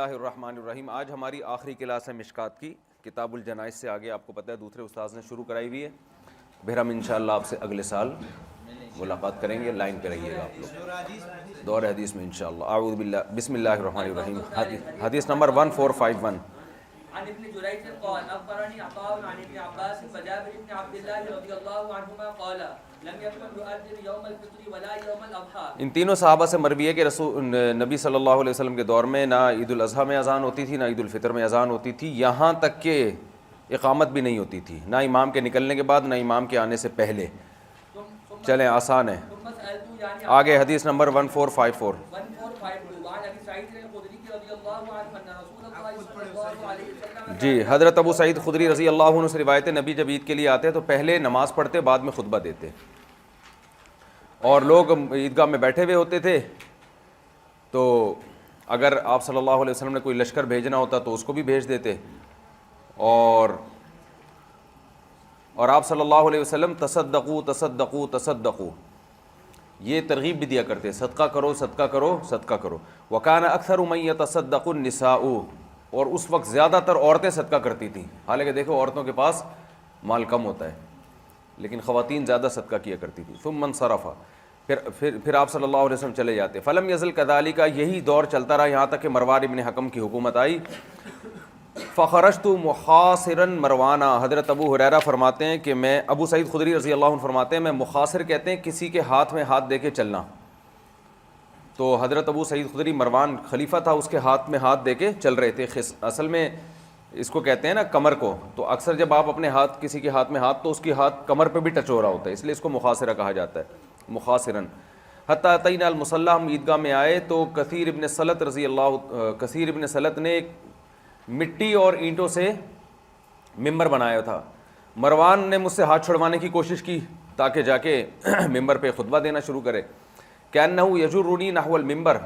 اللہ الرحمن الرحیم۔ آج ہماری آخری کلاس ہے مشکات کی، کتاب الجنائز سے آگے آپ کو پتہ ہے دوسرے استاذ نے شروع کرائی ہوئی ہے، پھر ہم انشاءاللہ آپ سے اگلے سال ملاقات کریں گے۔ لائن پہ رہیے گا آپ لوگ دور حدیث میں انشاءاللہ۔ اعوذ باللہ بسم اللہ الرحمن الرحیم۔ حدیث نمبر 1451۔ عن ابن جريج قال اخبرني عطاء عن ابن عباس وجابر بن عبد الله رضي الله عنهما قال لم يكن يؤذن يوم الفطر ولا يوم الاضحى۔ ان تینوں صحابہ سے مروی ہے کہ نبی صلی اللہ علیہ وسلم کے دور میں نہ عید الاضحیٰ میں اذان ہوتی تھی، نہ عید الفطر میں اذان ہوتی تھی، یہاں تک کہ اقامت بھی نہیں ہوتی تھی، نہ امام کے نکلنے کے بعد نہ امام کے آنے سے پہلے۔ چلیں آسان ہے، آگے حدیث نمبر 1454۔ جی، حضرت ابو سعید خدری رضی اللہ عنہ سے روایت ہے، نبی جب عید کے لیے آتے تو پہلے نماز پڑھتے، بعد میں خطبہ دیتے، اور لوگ عیدگاہ میں بیٹھے ہوئے ہوتے تھے، تو اگر آپ صلی اللہ علیہ وسلم نے کوئی لشکر بھیجنا ہوتا تو اس کو بھی بھیج دیتے، اور آپ صلی اللہ علیہ وسلم تصدقوا تصدقوا تصدقوا، یہ ترغیب بھی دیا کرتے، صدقہ کرو صدقہ کرو صدقہ کرو۔ وکان اکثر من یتصدق النساء، اور اس وقت زیادہ تر عورتیں صدقہ کرتی تھیں، حالانکہ دیکھو عورتوں کے پاس مال کم ہوتا ہے لیکن خواتین زیادہ صدقہ کیا کرتی تھیں۔ ثم انصرف، پھر آپ صلی اللہ علیہ وسلم چلے جاتے۔ فلم یزل کذالک، یہی دور چلتا رہا یہاں تک کہ مروان ابن حکم کی حکومت آئی۔ فخرجت مخاصرا مروانا، حضرت ابو ہریرہ فرماتے ہیں کہ میں، ابو سعید خدری رضی اللہ عنہ فرماتے ہیں میں مخاصر کہتے ہیں کسی کے ہاتھ میں ہاتھ دے کے چلنا، تو حضرت ابو سعید خدری مروان خلیفہ تھا، اس کے ہاتھ میں ہاتھ دے کے چل رہے تھے۔ اصل میں اس کو کہتے ہیں نا کمر کو، تو اکثر جب آپ اپنے ہاتھ کسی کے ہاتھ میں ہاتھ، تو اس کی ہاتھ کمر پہ بھی ٹچ ہو رہا ہوتا ہے، اس لیے اس کو مخاصرہ کہا جاتا ہے، مخاصرن۔ حتی اتینا المصلی، ہم عیدگاہ میں آئے تو کثیر ابن سلط رضی اللہ، کثیر ابن سلط نے ایک مٹی اور اینٹوں سے ممبر بنایا تھا۔ مروان نے مجھ سے ہاتھ چھڑوانے کی کوشش کی تاکہ جا کے ممبر پہ خطبہ دینا شروع کرے۔ کأنہ یجرنی نحو الممبر،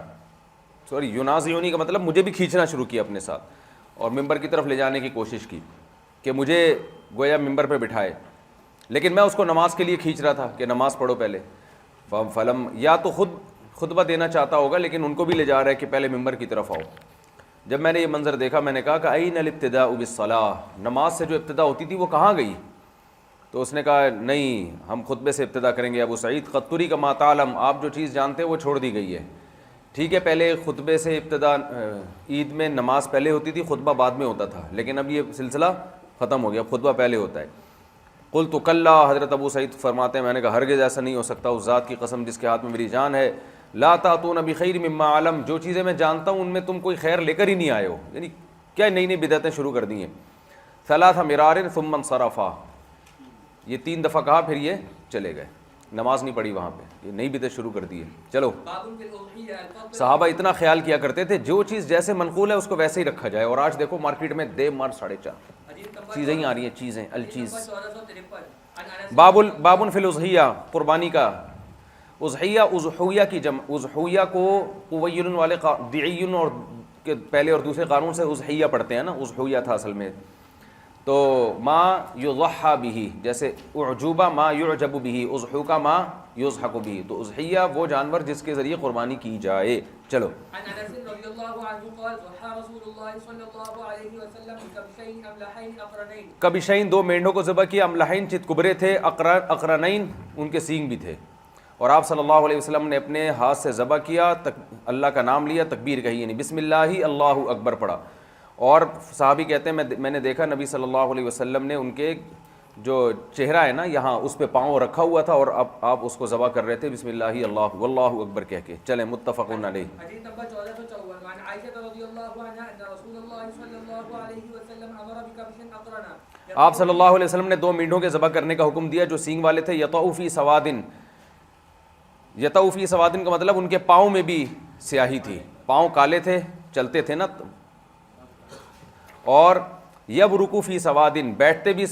ینازعنی کا مطلب مجھے بھی کھینچنا شروع کیا اپنے ساتھ، اور ممبر کی طرف لے جانے کی کوشش کی کہ مجھے گویا ممبر پہ بٹھائے، لیکن میں اس کو نماز کے لیے کھینچ رہا تھا کہ نماز پڑھو پہلے۔ فلم، یا تو خود خطبہ دینا چاہتا ہوگا لیکن ان کو بھی لے جا رہا ہے کہ پہلے ممبر کی طرف آؤ۔ جب میں نے یہ منظر دیکھا میں نے کہا کہ این الابتداء بالصلاۃ، نماز سے جو ابتدا ہوتی تھی وہ کہاں گئی؟ تو اس نے کہا نہیں، ہم خطبے سے ابتدا کریں گے ابو سعید، قد ترک ما تعلم، آپ جو چیز جانتے ہیں وہ چھوڑ دی گئی ہے۔ ٹھیک ہے، پہلے خطبے سے ابتدا، عید میں نماز پہلے ہوتی تھی خطبہ بعد میں ہوتا تھا، لیکن اب یہ سلسلہ ختم ہو گیا، اب خطبہ پہلے ہوتا ہے۔ قلت کلا، حضرت ابو سعید فرماتے ہیں میں نے کہا ہرگز ایسا نہیں ہو سکتا، اس ذات کی قسم جس کے ہاتھ میں میری جان ہے، لا تاتون بخیر مما علم، جو چیزیں میں جانتا ہوں ان میں تم کوئی خیر لے کر ہی نہیں آئے ہو، یعنی کیا نئی نئی بدعتیں شروع کر دی ہیں۔ ثلاث مرار ثم انصرفا، یہ 3 دفعہ کہا پھر یہ چلے گئے، نماز نہیں پڑھی وہاں پہ، یہ نئی بدعت شروع کر دی ہے۔ چلو، صحابہ اتنا خیال کیا کرتے تھے جو چیز جیسے منقول ہے اس کو ویسے ہی رکھا جائے، اور آج دیکھو مارکیٹ میں دے مار 4.5 چیزیں ہی آ رہی ہیں، چیزیں الچیز۔ بابن فی الاضحیہ، قربانی کا، اضحیہ اضحویہ کی جمع، اضحویہ کو قویل والے دعیون اور کے پہلے اور دوسرے قانون سے اضحیہ پڑھتے ہیں نا، اضحویہ تھا اصل میں، تو ما یضحى به، جیسے اعجوبہ ما یعجب به، اضحوکا ما یضحک به، تو اضحیہ وہ جانور جس کے ذریعے قربانی کی جائے۔ چلو، عن انس رضی اللہ عنہ قال ضحى رسول اللہ صلی اللہ علیہ وسلم بکبشین املحین اقرنین، کبشین 2 مینڈوں کو ذبح کیا، املحین چتکبرے تھے، اقرنین ان کے سینگ بھی تھے، اور آپ صلی اللہ علیہ وسلم نے اپنے ہاتھ سے ذبح کیا، اللہ کا نام لیا، تکبیر کہی، یعنی بسم اللہ اللہ اکبر پڑھا، اور صحابی کہتے ہیں میں نے دیکھا نبی صلی اللہ علیہ وسلم نے ان کے جو چہرہ ہے نا یہاں اس پہ پاؤں رکھا ہوا تھا، اور اب آپ اس کو ذبح کر رہے تھے بسم اللہ اللہ واللہ اکبر کہہ کے۔ چلیں، متفقون علیہ۔ حدیث نمبر 1454، عن عائشہ رضی اللہ عنہا ان رسول اللہ صلی اللہ علیہ وسلم امر بکبش اقرنا، آپ صلی اللہ علیہ وسلم نے 2 مینڈوں کے ذبح کرنے کا حکم دیا جو سینگ والے تھے، یطؤ فی سوادن، یطؤ فی سوادن کا مطلب ان کے پاؤں میں بھی سیاہی تھی، پاؤں کالے تھے، چلتے تھے نا، اور یبرکو فی سوادن، بیٹھتے بھی،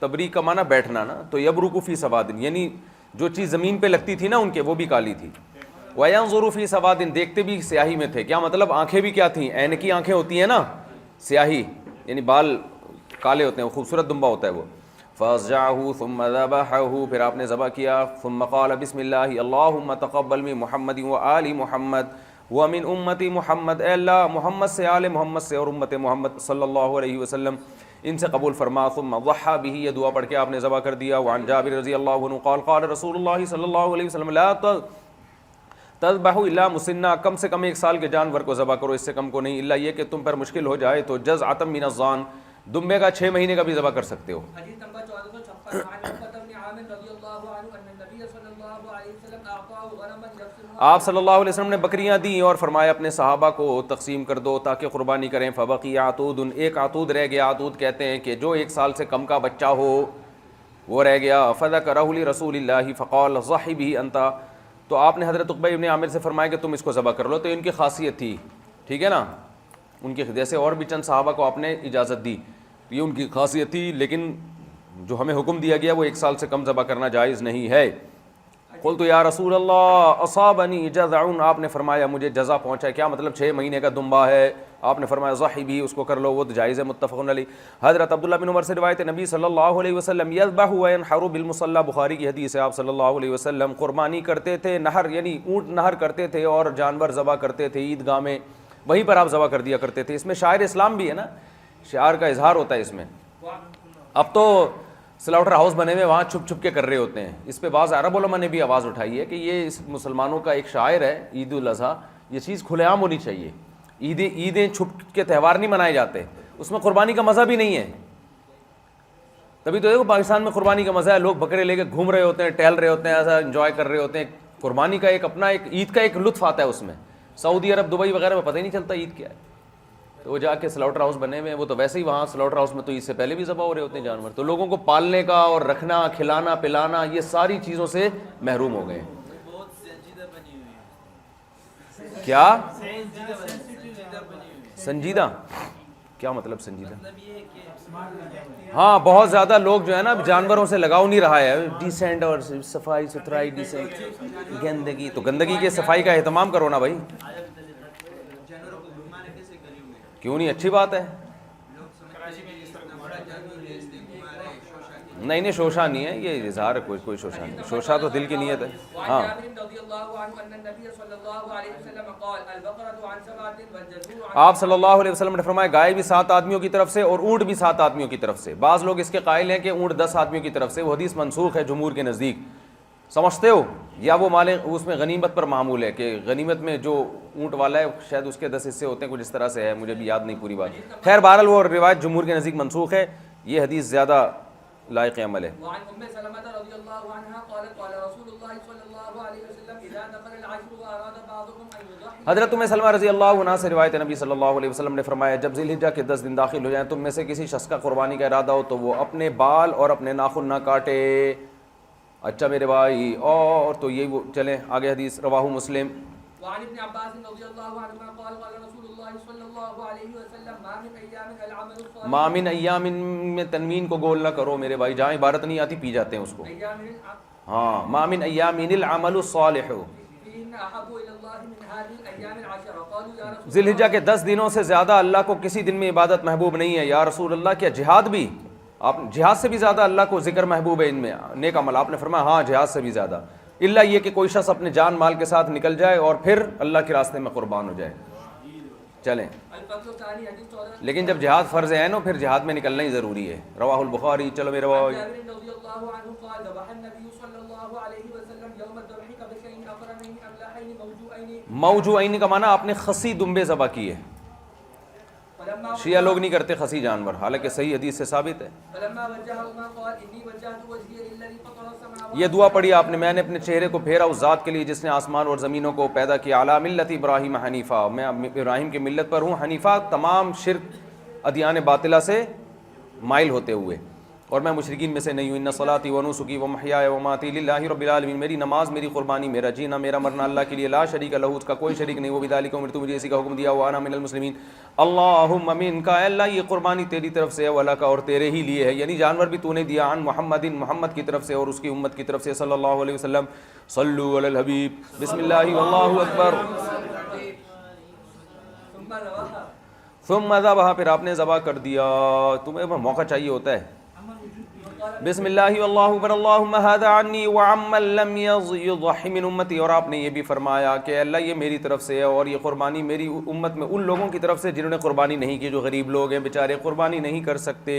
تبریک کا معنی بیٹھنا نا، تو یبرکو فی سوادن یعنی جو چیز زمین پہ لگتی تھی نا ان کے وہ بھی کالی تھی۔ وینظر فی سوادن، دیکھتے بھی سیاہی میں تھے، کیا مطلب آنکھیں بھی کیا تھیں، عینکی آنکھیں ہوتی ہیں نا، سیاہی یعنی بال کالے ہوتے ہیں، خوبصورت دمبا ہوتا ہے وہ۔ فَأَصْجَعَهُ ثُمَّ ذَبَحَهُ، پھر آپ نے ذبح کیا، ثُمَّ قَالَ بسم اللہ اللہم تقبل من محمد وآل محمد، ومن امتی محمد، اے اللہ محمد سے، آل محمد سے اور امت محمد صلی اللہ علیہ وسلم ان سے قبول فرما. ثم ضحى به، یہ دعا پڑھ کے آپ نے ذبح کر دیا. وعن جابر رضی اللہ عنہ قال قال رسول اللہ صلی اللہ علیہ وسلم لا تذبحوا الا مسنا، کم سے کم 1 سال کے جانور کو ذبح کرو، اس سے کم کو نہیں، الا یہ کہ تم پر مشکل ہو جائے تو جزعۃ من الظان، دمبے کا 6 مہینے کا بھی ذبح کر سکتے ہو. حدیث نمبر 1456 عن عقبہ بن عامر رضی اللہ عنہ ان النبی صلی اللہ علیہ وسلم اعطاه غنما يقسمها، آپ صلی اللہ علیہ وسلم نے بکریاں دیں اور فرمایا اپنے صحابہ کو تقسیم کر دو تاکہ قربانی کریں. فبقی عطود، ایک عطود رہ گیا. عطود کہتے ہیں کہ جو 1 سال سے کم کا بچہ ہو وہ رہ گیا. فذکرہ لرسول اللہ فقال ضحی به انت، تو آپ نے حضرت عقبہ ابن عامر سے فرمایا کہ تم اس کو ذبح کر لو. تو ان کی خاصیت تھی، ٹھیک ہے نا، ان کی جیسے اور بھی چند صحابہ کو آپ نے اجازت دی، یہ ان کی خاصیت تھی، لیکن جو ہمیں حکم دیا گیا وہ 1 سال سے کم ذبح کرنا جائز نہیں ہے. قلت یا رسول اللہ اصابنی جزع، آپ نے فرمایا مجھے جزع پہنچا. کیا مطلب؟ 6 مہینے کا دمبا ہے. آپ نے فرمایا ضحی بھی، اس کو کر لو، وہ تو جائز ہے. متفق علیہ. حضرت عبداللہ بن عمر سے روایت ہے نبی صلی اللہ علیہ وسلم یذبح وینحر بالمصلی، بخاری کی حدیث ہے، آپ صلی اللہ علیہ وسلم قربانی کرتے تھے، نہر یعنی اونٹ نہر کرتے تھے اور جانور ذبح کرتے تھے عیدگاہ میں، وہیں پر آپ ذبح کر دیا کرتے تھے. اس میں شاعر اسلام بھی ہے نا، شعار کا اظہار ہوتا ہے اس میں. اب تو سلاؤٹر ہاؤس بنے ہوئے وہاں چھپ چھپ کے کر رہے ہوتے ہیں. اس پہ بعض عرب علماء نے بھی آواز اٹھائی ہے کہ یہ اس مسلمانوں کا ایک شاعر ہے عید الاضحیٰ، یہ چیز کھلے عام ہونی چاہیے. عیدیں چھپ کے تہوار نہیں منائے جاتے، اس میں قربانی کا مزہ بھی نہیں ہے. تبھی تو دیکھو پاکستان میں قربانی کا مزہ ہے، لوگ بکرے لے کے گھوم رہے ہوتے ہیں، ٹہل رہے ہوتے ہیں، ایسا انجوائے کر رہے ہوتے ہیں. قربانی کا ایک اپنا ایک عید کا ایک لطف آتا ہے اس میں. سعودی عرب دبئی وغیرہ میں پتہ ہی نہیں چلتا عید کیا ہے. تو وہ جا کے سلاؤٹر ہاؤس بنے ہوئے ہیں، وہ تو ویسے ہی وہاں سلاؤٹر ہاؤس میں تو عید سے پہلے بھی ذبح ہو رہے ہوتے ہیں جانور. تو لوگوں کو پالنے کا اور رکھنا، کھلانا پلانا، یہ ساری چیزوں سے محروم ہو گئے. کیا سنجیدہ؟ کیا مطلب سنجیدہ؟ ہاں بہت زیادہ لوگ جو ہے نا جانوروں سے لگاؤ نہیں رہا ہے. ڈیسینٹ اور صفائی ستھرائی، ڈیسینٹ، گندگی، تو گندگی کے صفائی کا اہتمام کرو نا بھائی. کیوں نہیں؟ اچھی بات ہے. نہیں شوشا نہیں ہے، یہ اظہار ہے، کوئی شوشا نہیں. شوشا تو دل کی نیت ہے. ہاں آپ صلی اللہ علیہ وسلم نے فرمایا گائے بھی 7 آدمیوں کی طرف سے اور اونٹ بھی 7 آدمیوں کی طرف سے. بعض لوگ اس کے قائل ہیں کہ اونٹ 10 آدمیوں کی طرف سے، وہ حدیث منسوخ ہے جمہور کے نزدیک. سمجھتے ہو؟ یا وہ مال اس میں غنیمت پر معمول ہے کہ غنیمت میں جو اونٹ والا ہے شاید اس کے 10 حصے ہوتے ہیں، کچھ اس طرح سے ہے، مجھے بھی یاد نہیں پوری بات. خیر بہرحال وہ روایت جمہور کے نزدیک منسوخ ہے. یہ حدیث زیادہ لائق عمل ہے. حضرت ام سلمہ رضی اللہ عنہ سے روایت نبی صلی اللہ علیہ وسلم نے فرمایا جب ذی الحجہ کے 10 دن داخل ہو جائیں تم میں سے کسی شخص کا قربانی کا ارادہ ہو تو وہ اپنے بال اور اپنے ناخن نہ کاٹے. اچھا میرے بھائی، اور تو یہ وہ چلیں آگے حدیث رواہ مسلم. وعن ابن عباس رضی اللہ عنہما قال قال رسول اللہ صلی اللہ علیہ وسلم ما من ایام العمل الصالح، ما من ایام میں تنوین کو گول نہ کرو میرے بھائی، جہاں عبارت نہیں آتی پی جاتے ہیں اس کو. ہاں ما من ایام العمل الصالح، ذی الحجہ کے 10 دنوں سے زیادہ اللہ کو کسی دن میں عبادت محبوب نہیں ہے. یا رسول اللہ کیا جہاد بھی؟ آپ جہاد سے بھی زیادہ اللہ کو ذکر محبوب ہے ان میں نیک عمل؟ آپ نے فرمایا ہاں جہاد سے بھی زیادہ، الا یہ کہ کوئی شخص اپنے جان مال کے ساتھ نکل جائے اور پھر اللہ کے راستے میں قربان ہو جائے. چلیں، لیکن جب جہاد فرض ہے نا پھر جہاد میں نکلنا ہی ضروری ہے. رواہ البخاری. چلو میرے بھائی، موجوعین کا معنی آپ نے خسی دمبے ذبح کیے. شیعہ لوگ نہیں کرتے خسی جانور، حالانکہ صحیح حدیث سے ثابت ہے. یہ دعا پڑھی آپ نے، میں نے اپنے چہرے کو پھیرا اس ذات کے لیے جس نے آسمان اور زمینوں کو پیدا کیا. علی ملت ابراہیم حنیفہ، میں ابراہیم کی ملت پر ہوں. حنیفہ تمام شرک ادیان باطلہ سے مائل ہوتے ہوئے، اور میں مشرکین میں سے نہیں ہوں. ان صلاتی و نسکی و محیای و مماتی للہ رب العالمین، میری نماز، میری قربانی، میرا جینا، میرا مرنا اللہ کے لیے، لا شریک لہ، اس کا کوئی شریک نہیں. وہ بذالک امرت، مجھے اسی کا حکم دیا. وانا من المسلمین. اللہم منک، اے اللہ یہ قربانی تیری طرف سے ہے، ولک، اور تیرے ہی لیے ہے، یعنی جانور بھی تو نے دیا. عن محمد، محمد کی طرف سے اور اس کی امت کی طرف سے، صلی اللہ علیہ وسلم. صلو علی الحبیب. بسم اللہ واللہ اکبر. ثم ذبح، پھر آپ نے ذبح کر دیا. تمہیں موقع چاہیے ہوتا ہے. بسم اللہ واللہ اکبر اللہم ھذا عنی وعمن لم یضحی من امتی، اور آپ نے یہ بھی فرمایا کہ اللہ یہ میری طرف سے ہے اور یہ قربانی میری امت میں ان لوگوں کی طرف سے جنہوں نے قربانی نہیں کی، جو غریب لوگ ہیں بیچارے قربانی نہیں کر سکتے۔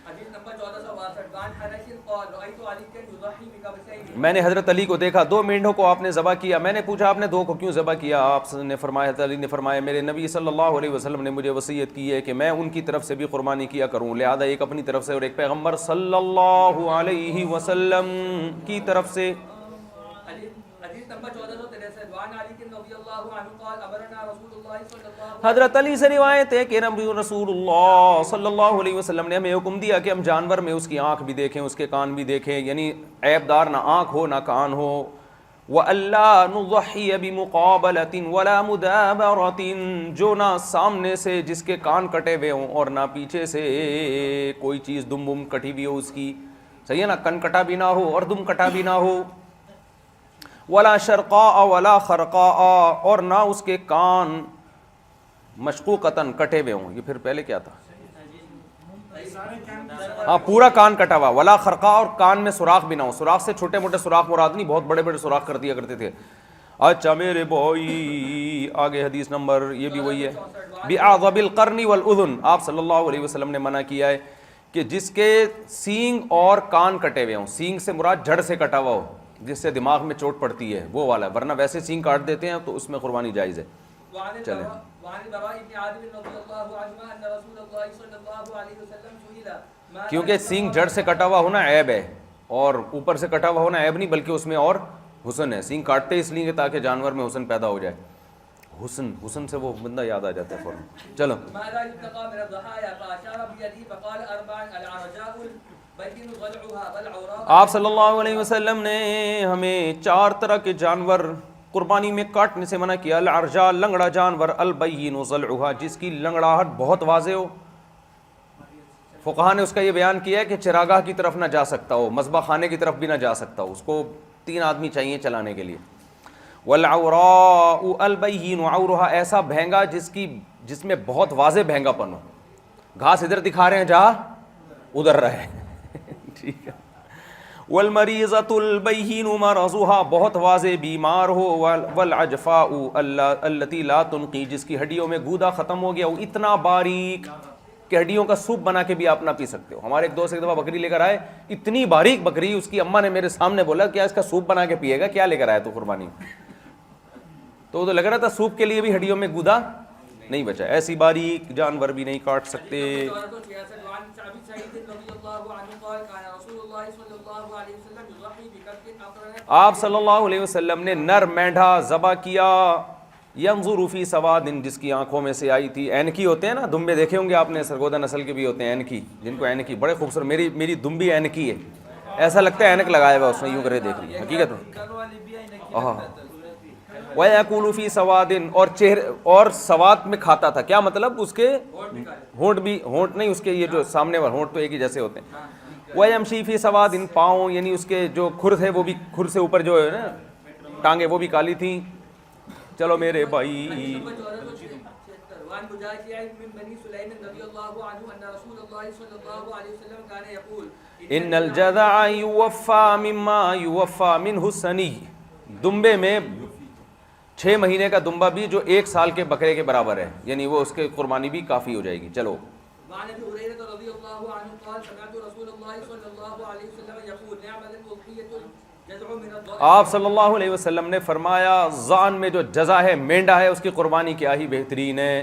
حدیث نمبر 1462 وعن انس قال رأيت عليا يضحي بكبشين، میں نے حضرت علی کو دیکھا 2 مینڈھوں کو آپ نے ذبح کیا۔ میں نے پوچھا آپ نے 2 کو کیوں ذبح کیا؟ آپ نے فرمایا، حضرت علی نے فرمایا میرے نبی صلی اللہ علیہ وسلم نے مجھے وصیت کی ہے کہ میں ان کی طرف سے بھی قربانی کیا کروں، لہذا ایک اپنی طرف سے اور ایک پیغمبر صلی اللہ علیہ وسلم کی طرف سے۔ حدیث نمبر 1463 وعن علی رضی اللہ عنہ قال امرنا رسول اللہ صلی اللہ علیہ حضرت علی سے روایت ہے کہ رسول اللہ صلی اللہ علیہ وسلم نے ہمیں حکم دیا کہ ہم جانور میں اس کی آنکھ بھی دیکھیں، اس کے کان بھی دیکھیں، یعنی عیب دار نہ آنکھ ہو نہ کان ہو۔ وَأَلَّا نُضَحِّيَ بِمُقَابَلَةٍ وَلَا مُدَابَرَةٍ، جو نہ سامنے سے جس کے کان کٹے ہوئے ہوں اور نہ پیچھے سے کوئی چیز دم بم کٹی ہوئی ہو اس کی، صحیح ہے نا، کن کٹا بھی نہ ہو اور دم کٹا بھی نہ ہو۔ ولا شرقاء ولا خرقاء، اور نہ اس کے کان مشقوقتاً کٹے ہوئے ہوں۔ یہ پھر پہلے کیا تھا؟ ہاں پورا کان کٹا ہوا، ولا خرقاء، اور کان میں سوراخ بھی نہ ہو۔ سوراخ سے چھوٹے موٹے سوراخ مراد نہیں، بہت بڑے بڑے سوراخ کر دیا کرتے تھے۔ اچھا میرے بھائی آگے حدیث نمبر یہ بھی وہی ہے، بِأَعْضَبِ الْقَرْنِ وَالْأُذُنِ، آپ صلی اللہ علیہ وسلم نے منع کیا ہے کہ جس کے سینگ اور کان کٹے ہوئے ہوں، سینگ سے مراد جڑ سے کٹا ہوا ہو جس سے دماغ میں چوٹ پڑتی ہے وہ والا، ورنہ ویسے سینگ کاٹ دیتے ہیں تو اس میں قربانی جائز ہے۔ چلیں وعن البراء بن عازب رضی اللہ عنہ ان رسول اللہ صلی اللہ علیہ وسلم سئل، کیونکہ سینگ جڑ سے کٹا ہوا ہونا عیب ہے اور اوپر سے کٹا ہوا ہونا عیب نہیں بلکہ اس میں اور حسن ہے۔ سینگ کاٹتے اس لیے تاکہ جانور میں حسن پیدا ہو جائے، حسن سے وہ بندہ یاد آ جاتا ہے فوراً۔ چلو ماذا يتقى من الضحايا فاشار بيده فقال اربع العرجاء البين ضلعها والعوراء، آپ صلی اللہ علیہ وسلم نے ہمیں 4 طرح کے جانور قربانی میں کاٹنے سے منع کیا۔ العرجاء لنگڑا جانور، البین ضلعها جس کی لنگڑاہٹ بہت واضح ہو۔ فقہا نے اس کا یہ بیان کیا ہے کہ چراگاہ کی طرف نہ جا سکتا ہو، مذبح خانے کی طرف بھی نہ جا سکتا ہو، اس کو 3 آدمی چاہیے چلانے کے لیے۔ والعوراء البین عورها ایسا بھینگا جس میں بہت واضح بھینگا پن ہو، گھاس ادھر دکھا رہے ہیں جہاں ادھر رہے، ٹھیک ہے۔ والمریضۃ البین مرضها بہت واضح بیمار ہو۔ والعجفاء التي لا تنقی جس کی ہڈیوں میں گودا ختم ہو گیا ہو، اتنا باریک کہ ہڈیوں کا سوپ بنا کے بھی آپ نہ پی سکتے ہو۔ ہمارے ایک دوست ایک دفعہ بکری لے کر آئے، اتنی باریک بکری، اس کی اماں نے میرے سامنے بولا کیا اس کا سوپ بنا کے پیے گا، کیا لے کر آیا تو قربانی؟ تو لگ رہا تھا سوپ کے لیے بھی ہڈیوں میں گودا نہیں بچا، ایسی باریک جانور بھی نہیں کاٹ سکتے۔ آپ صلی اللہ علیہ وسلم نے نر مینڈھا ذبح کیا، ینظر فی سواد جس کی آنکھوں میں سے آئی تھی۔ اینکی ہوتے ہیں نا دمبے، دیکھے ہوں گے آپ نے، سرگودا نسل کے بھی ہوتے ہیں اینکی، جن کو اینکی بڑے خوبصورت، میری دمبی اینکی ہے، ایسا لگتا ہے اینک لگایا ہوا اس نے، یوں کرے دیکھ رہی ہے، حقیقت ہے۔ ہاں وَيَأْكُلُ فِي سَوَادٍ اور سواد میں کھاتا تھا، کیا مطلب اس کے ہونٹ بھی، ہونٹ نہیں اس کے یہ جو سامنے والے ہونٹ تو ایک ہی جیسے ہوتے ہیں۔ وَيَمْشِي فِي سَوَادٍ پاؤں یعنی اس کے جو کھر تھے وہ بھی، کھر سے اوپر جو ہے نا ٹانگیں وہ بھی کالی تھیں۔ چلو میرے بھائی ان الجذع یوفى مما یوفى منه السنی، دمبے میں 6 مہینے کا دمبا بھی جو 1 سال کے بکرے کے برابر ہے، یعنی وہ اس کے قربانی بھی کافی ہو جائے گی۔ چلو وعن ابي هريره رضي الله عنه قال سمعت رسول الله صلی اللہ علیہ وسلم يقول نعم الاضحيه الجذع من الضأن، آپ صلی اللہ علیہ وسلم نے فرمایا ضان میں جو جزا ہے، مینڈا ہے، اس کی قربانی کیا ہی بہترین ہے۔